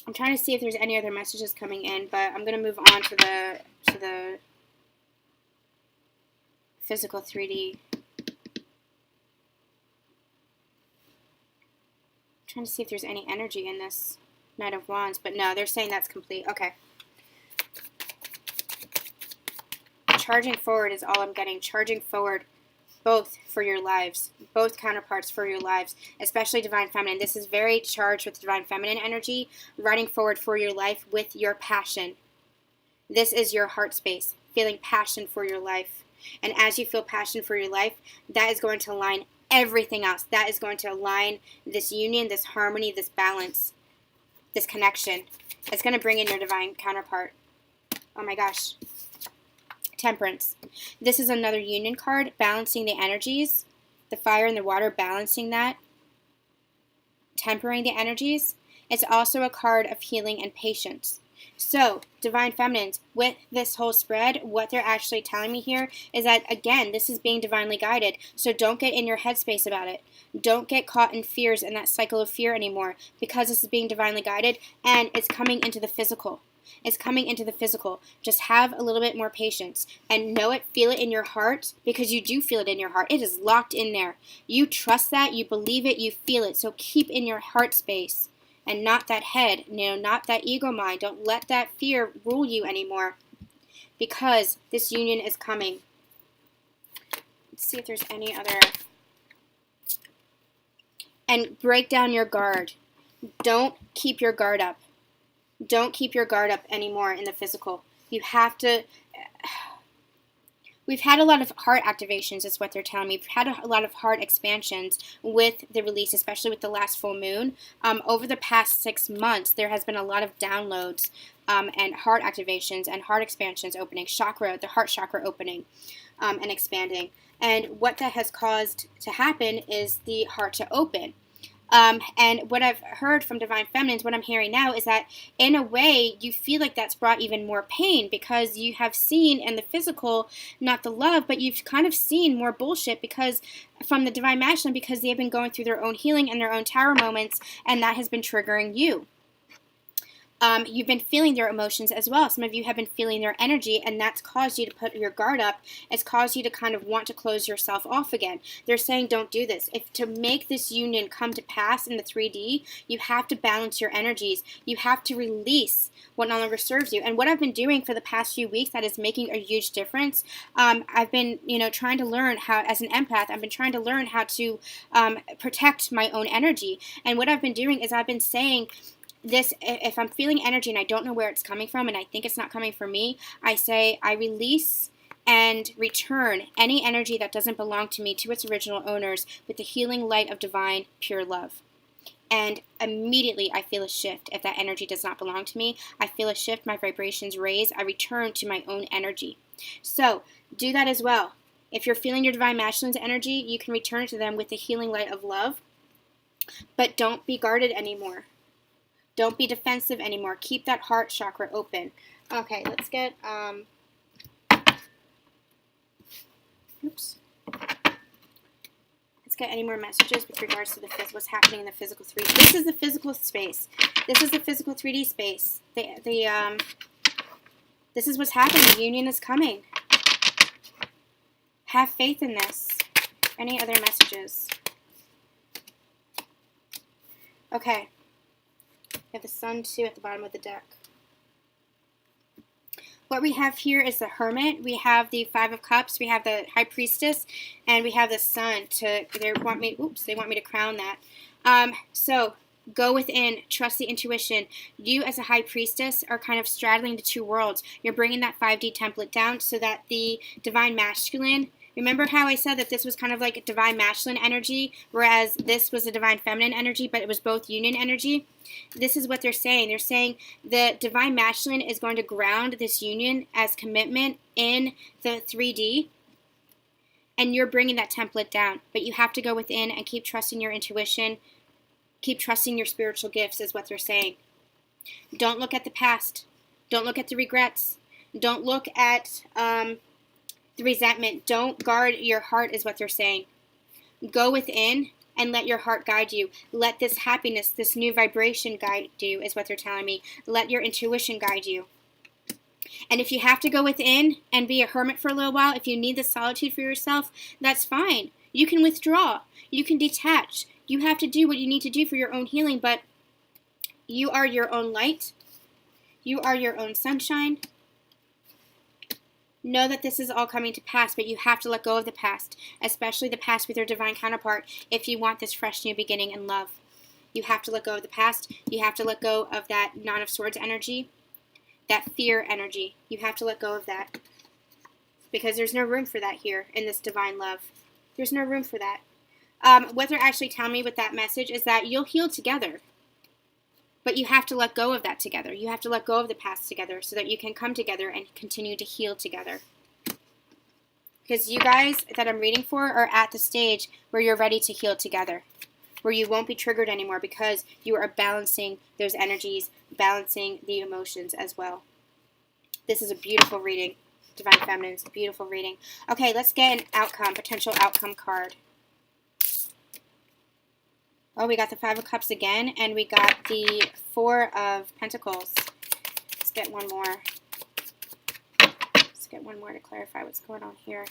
I'm trying to see if there's any other messages coming in, but I'm going to move on to the physical 3D. Trying to see if there's any energy in this Knight of Wands, but no, they're saying that's complete. Okay. Charging forward is all I'm getting. Charging forward, both for your lives, both counterparts for your lives, especially divine feminine. This is very charged with divine feminine energy, riding forward for your life with your passion. This is your heart space, feeling passion for your life. And as you feel passion for your life, that is going to align everything else. That is going to align this union, this harmony, this balance, this connection. It's going to bring in your divine counterpart. Oh my gosh. Temperance. This is another union card, balancing the energies. The fire and the water, balancing that. Tempering the energies. It's also a card of healing and patience. So, divine feminines, with this whole spread, what they're actually telling me here is that, again, this is being divinely guided. So don't get in your headspace about it. Don't get caught in fears and that cycle of fear anymore, because this is being divinely guided and it's coming into the physical. It's coming into the physical. Just have a little bit more patience and know it, feel it in your heart, because you do feel it in your heart. It is locked in there. You trust that, you believe it, you feel it. So keep in your heart space. And not that head, not that ego mind. Don't let that fear rule you anymore, because this union is coming. Let's see if there's any other. And break down your guard. Don't keep your guard up. Don't keep your guard up anymore in the physical. You have to. We've had a lot of heart activations, is what they're telling me. We've had a lot of heart expansions with the release, especially with the last full moon. Over the past 6 months, there has been a lot of downloads and heart activations and heart expansions opening, the heart chakra opening and expanding. And what that has caused to happen is the heart to open. And what I've heard from Divine Feminines, what I'm hearing now, is that in a way you feel like that's brought even more pain because you have seen in the physical, not the love, but you've kind of seen more bullshit because from the Divine Masculine, because they've been going through their own healing and their own tower moments, and that has been triggering you. You've been feeling their emotions as well. Some of you have been feeling their energy, and that's caused you to put your guard up. It's caused you to kind of want to close yourself off again. They're saying, don't do this. If to make this union come to pass in the 3D, you have to balance your energies. You have to release what no longer serves you. And what I've been doing for the past few weeks that is making a huge difference, I've been, trying to learn how, as an empath, I've been trying to learn how to protect my own energy. And what I've been doing is I've been saying, this, if I'm feeling energy and I don't know where it's coming from and I think it's not coming from me, I say I release and return any energy that doesn't belong to me to its original owners with the healing light of divine pure love. And immediately I feel a shift. If that energy does not belong to me, I feel a shift, my vibrations raise, I return to my own energy. So do that as well. If you're feeling your Divine Masculine's energy, you can return to them with the healing light of love, but don't be guarded anymore. Don't be defensive anymore. Keep that heart chakra open. Okay, let's get, oops. Let's get any more messages with regards to what's happening in the physical 3D. This is the physical space. This is the physical 3D space. This is what's happening. The union is coming. Have faith in this. Any other messages? Okay. We have the Sun, too, at the bottom of the deck. What we have here is the Hermit. We have the Five of Cups. We have the High Priestess. And we have the Sun. They want me to crown that. So, go within. Trust the intuition. You, as a High Priestess, are kind of straddling the two worlds. You're bringing that 5D template down so that the Divine Masculine... Remember how I said that this was kind of like a Divine Masculine energy, whereas this was a Divine Feminine energy, but it was both union energy? This is what they're saying. They're saying the Divine Masculine is going to ground this union as commitment in the 3D, and you're bringing that template down. But you have to go within and keep trusting your intuition. Keep trusting your spiritual gifts is what they're saying. Don't look at the past. Don't look at the regrets. Don't look at... the resentment. Don't guard your heart is what they're saying. Go within and let your heart guide you. Let this happiness, this new vibration guide you is what they're telling me. Let your intuition guide you. And if you have to go within and be a hermit for a little while, if you need the solitude for yourself, that's fine. You can withdraw. You can detach. You have to do what you need to do for your own healing, but you are your own light. You are your own sunshine. Know that this is all coming to pass, but you have to let go of the past, especially the past with your divine counterpart, if you want this fresh new beginning in love. You have to let go of the past. You have to let go of that Nine of Swords energy, that fear energy. You have to let go of that because there's no room for that here in this divine love. There's no room for that. What they're actually telling me with that message is that you'll heal together. But you have to let go of that together. You have to let go of the past together so that you can come together and continue to heal together. Because you guys that I'm reading for are at the stage where you're ready to heal together. Where you won't be triggered anymore because you are balancing those energies, balancing the emotions as well. This is a beautiful reading, Divine Feminines. A beautiful reading. Okay, let's get an outcome, potential outcome card. Oh, we got the Five of Cups again, and we got the Four of Pentacles. Let's get one more. Let's get one more to clarify what's going on here.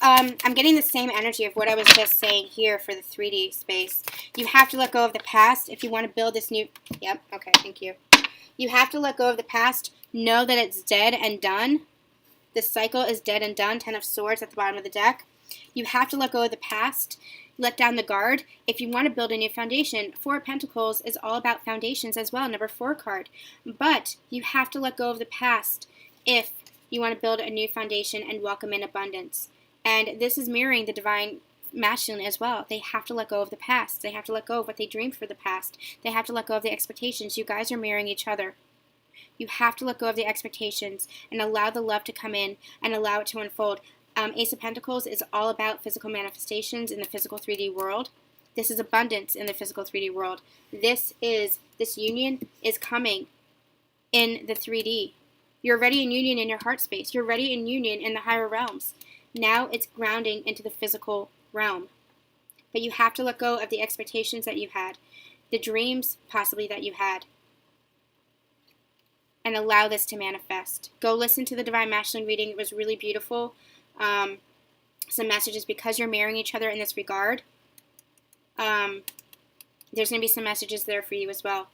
I'm getting the same energy of what I was just saying here for the 3D space. You have to let go of the past if you want to build this new... Yep, okay, thank you. You have to let go of the past. Know that it's dead and done. The cycle is dead and done. 10 of Swords at the bottom of the deck. You have to let go of the past. Let down the guard. If you want to build a new foundation, Four of Pentacles is all about foundations as well, number 4 card. But you have to let go of the past if you want to build a new foundation and welcome in abundance. And this is mirroring the Divine Masculine as well. They have to let go of the past. They have to let go of what they dreamed for the past. They have to let go of the expectations. You guys are mirroring each other. You have to let go of the expectations and allow the love to come in and allow it to unfold. Ace of Pentacles is all about physical manifestations in the physical 3D world. This is abundance in the physical 3D world. This union is coming in the 3D. You're already in union in your heart space. You're already in union in the higher realms. Now it's grounding into the physical realm. But you have to let go of the expectations that you had, the dreams possibly that you had, and allow this to manifest. Go listen to the Divine Masculine reading. It was really beautiful. Some messages, because you're marrying each other in this regard. There's going to be some messages there for you as well.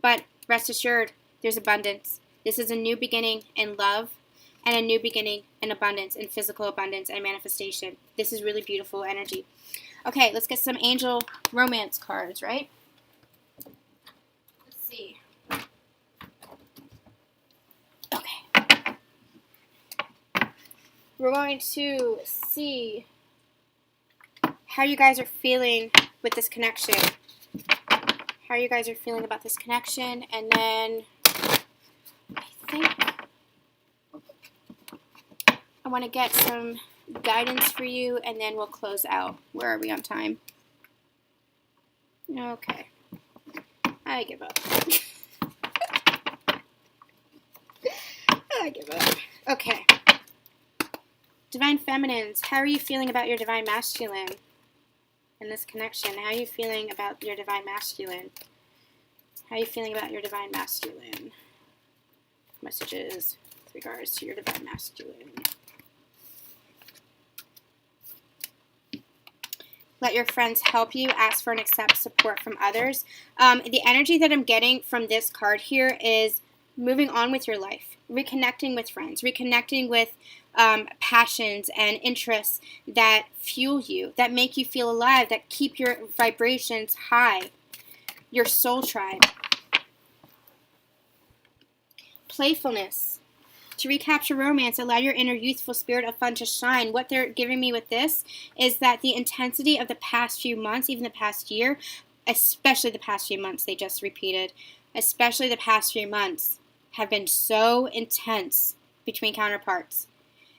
But rest assured, there's abundance. This is a new beginning in love and a new beginning in abundance, in physical abundance and manifestation. This is really beautiful energy. Okay, let's get some angel romance cards, right? Let's see. Okay. We're going to see how you guys are feeling with this connection. How you guys are feeling about this connection. And then I think I want to get some guidance for you, and then we'll close out. Where are we on time? Okay. I give up. I give up. Okay. Divine Feminines, how are you feeling about your Divine Masculine in this connection? How are you feeling about your Divine Masculine? How are you feeling about your Divine Masculine? Messages with regards to your Divine Masculine. Let your friends help you. Ask for and accept support from others. The energy that I'm getting from this card here is moving on with your life. Reconnecting with friends. Reconnecting with passions and interests that fuel you. That make you feel alive. That keep your vibrations high. Your soul tribe. Playfulness. To recapture romance, allow your inner youthful spirit of fun to shine. What they're giving me with this is that the intensity of the past few months, even the past year, especially the past few months, they just repeated, especially the past few months, have been so intense between counterparts.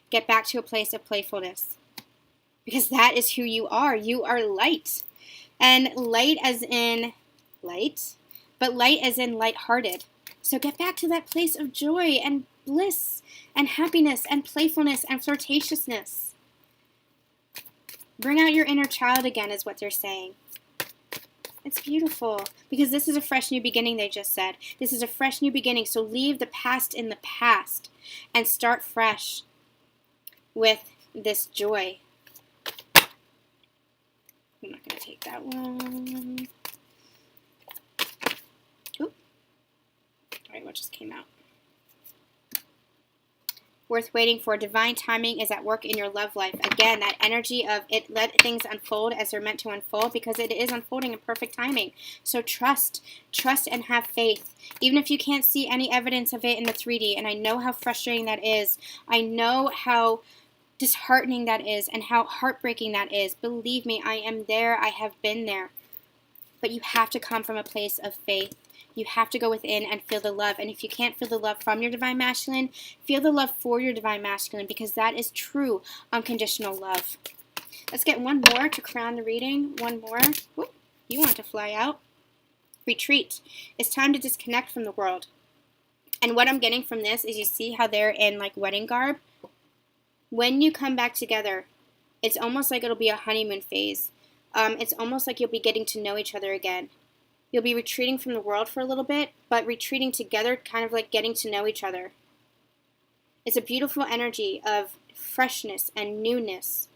Get back to a place of playfulness, because that is who you are. You are light. And light as in light, but light as in lighthearted. So get back to that place of joy and bliss and happiness and playfulness and flirtatiousness. Bring out your inner child again is what they're saying. It's beautiful because this is a fresh new beginning, they just said. This is a fresh new beginning, so leave the past in the past and start fresh with this joy. I'm not going to take that one. Oop. All right, what just came out? Worth waiting for. Divine timing is at work in your love life. Again, that energy of it, let things unfold as they're meant to unfold, because it is unfolding in perfect timing. So trust and have faith. Even if you can't see any evidence of it in the 3D, and I know how frustrating that is. I know how disheartening that is and how heartbreaking that is. Believe me, I am there. I have been there. But you have to come from a place of faith. You have to go within and feel the love. And if you can't feel the love from your Divine Masculine, feel the love for your Divine Masculine, because that is true unconditional love. Let's get one more to crown the reading. One more. Whoop, you want to fly out. Retreat. It's time to disconnect from the world. And what I'm getting from this is, you see how they're in like wedding garb? When you come back together, it's almost like it'll be a honeymoon phase. It's almost like you'll be getting to know each other again. You'll be retreating from the world for a little bit, but retreating together, kind of like getting to know each other. It's a beautiful energy of freshness and newness.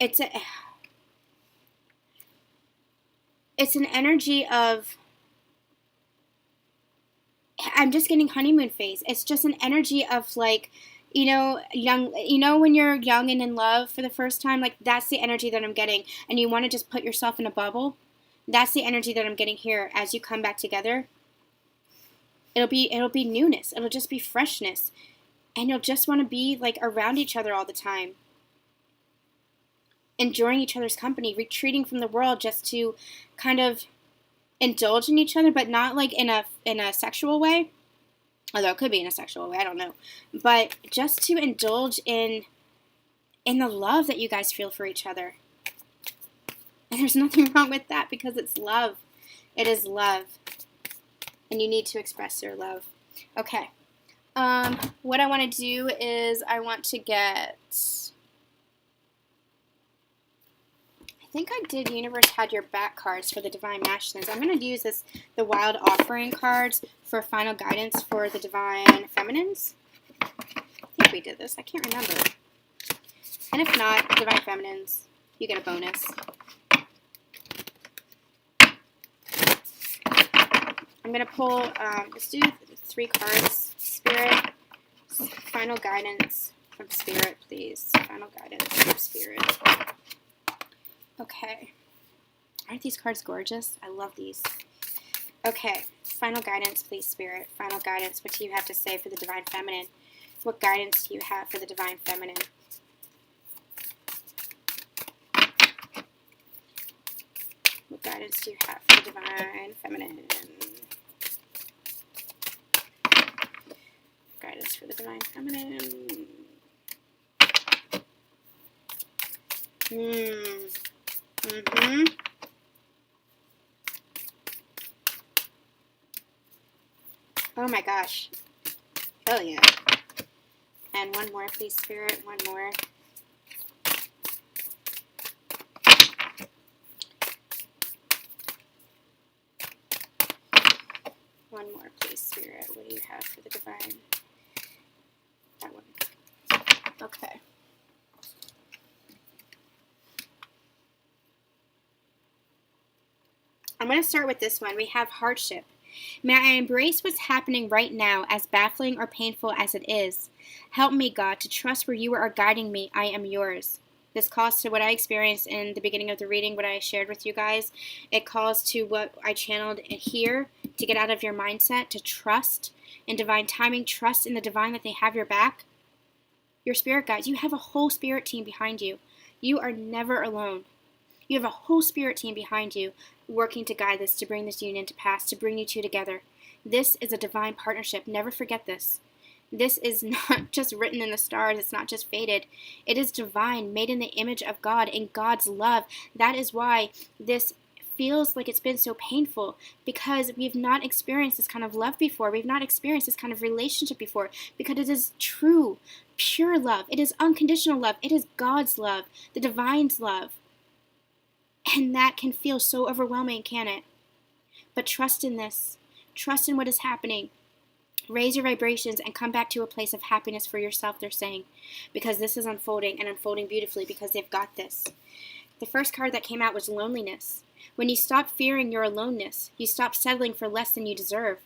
It's an energy of, I'm just getting honeymoon phase. It's just an energy of like, young, when you're young and in love for the first time, like that's the energy that I'm getting. And you want to just put yourself in a bubble. That's the energy that I'm getting here as you come back together. It'll be newness. It'll just be freshness. And you'll just want to be like around each other all the time. Enjoying each other's company, retreating from the world just to kind of indulge in each other, but not like in a sexual way. Although it could be in a sexual way, I don't know. But just to indulge in the love that you guys feel for each other. And there's nothing wrong with that because it's love. It is love. And you need to express your love. Okay. What I want to do is I want to get... I think I did Universe Had Your Back cards for the Divine Masculines. I'm going to use the Wild Offering cards for final guidance for the Divine Feminines. I think we did this. I can't remember. And if not, Divine Feminines, you get a bonus. I'm going to pull, let's do 3 cards. Spirit, final guidance from Spirit, please. Final guidance from Spirit. Okay. Aren't these cards gorgeous? I love these. Okay. Final guidance, please, Spirit. Final guidance. What do you have to say for the Divine Feminine? What guidance do you have for the Divine Feminine? What guidance do you have for the Divine Feminine? Guidance for the Divine Feminine. Oh my gosh. Oh yeah. And one more, please, Spirit. One more. One more, please, Spirit. What do you have for the Divine? That one. Okay. I'm going to start with this one. We have hardship. May I embrace what's happening right now, as baffling or painful as it is. Help me, God, to trust where you are guiding me. I am yours. This calls to what I experienced in the beginning of the reading, what I shared with you guys. It calls to what I channeled here, to get out of your mindset, to trust in divine timing, trust in the divine that they have your back. Your spirit guides. You have a whole spirit team behind you. You are never alone. You have a whole spirit team behind you working to guide this, to bring this union to pass, to bring you two together. This is a divine partnership. Never forget this. This is not just written in the stars. It's not just fated. It is divine, made in the image of God, in God's love. That is why this feels like it's been so painful, because we've not experienced this kind of love before. We've not experienced this kind of relationship before, because it is true, pure love. It is unconditional love. It is God's love, the divine's love. And that can feel so overwhelming, can it? But trust in this. Trust in what is happening. Raise your vibrations and come back to a place of happiness for yourself, they're saying. Because this is unfolding and unfolding beautifully, because they've got this. The first card that came out was loneliness. When you stop fearing your aloneness, you stop settling for less than you deserve.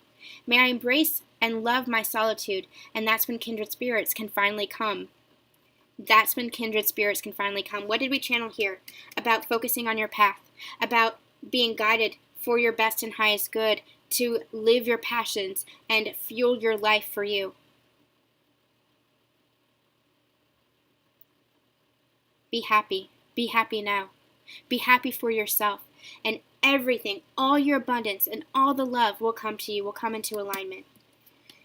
May I embrace and love my solitude, and that's when kindred spirits can finally come. That's when kindred spirits can finally come. What did we channel here? About focusing on your path, about being guided for your best and highest good, to live your passions and fuel your life for you. Be happy. Be happy now. Be happy for yourself. And everything, all your abundance and all the love will come to you, will come into alignment.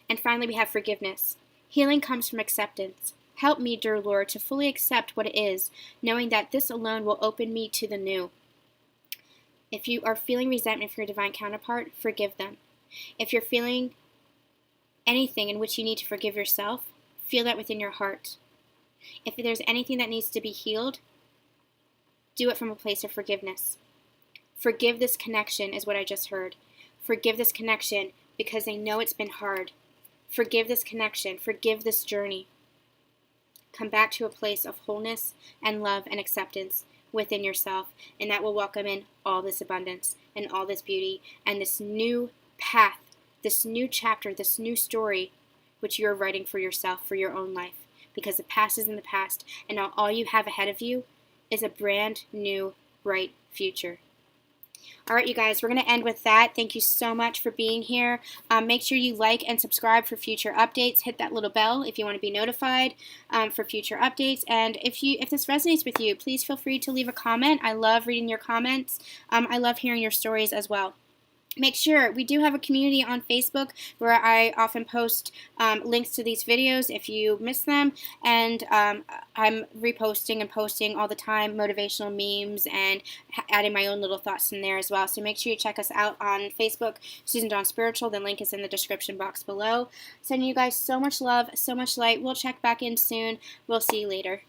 And finally, we have forgiveness. Healing comes from acceptance. Help me, dear Lord, to fully accept what it is, knowing that this alone will open me to the new. If you are feeling resentment for your divine counterpart, forgive them. If you're feeling anything in which you need to forgive yourself, feel that within your heart. If there's anything that needs to be healed, do it from a place of forgiveness. Forgive this connection is what I just heard. Forgive this connection because they know it's been hard. Forgive this connection. Forgive this journey. Come back to a place of wholeness and love and acceptance within yourself, and that will welcome in all this abundance and all this beauty and this new path, this new chapter, this new story which you're writing for yourself, for your own life, because the past is in the past, and now all you have ahead of you is a brand new, bright future. All right, you guys, we're going to end with that. Thank you so much for being here. Make sure you like and subscribe for future updates. Hit that little bell if you want to be notified for future updates. And if this resonates with you, please feel free to leave a comment. I love reading your comments. I love hearing your stories as well. Make sure we do have a community on Facebook where I often post links to these videos if you miss them, and I'm reposting and posting all the time motivational memes and adding my own little thoughts in there as well. So make sure you check us out on Facebook, Susan Dawn Spiritual. The link is in the description box below. Sending you guys so much love, so much light. We'll check back in soon. We'll see you later.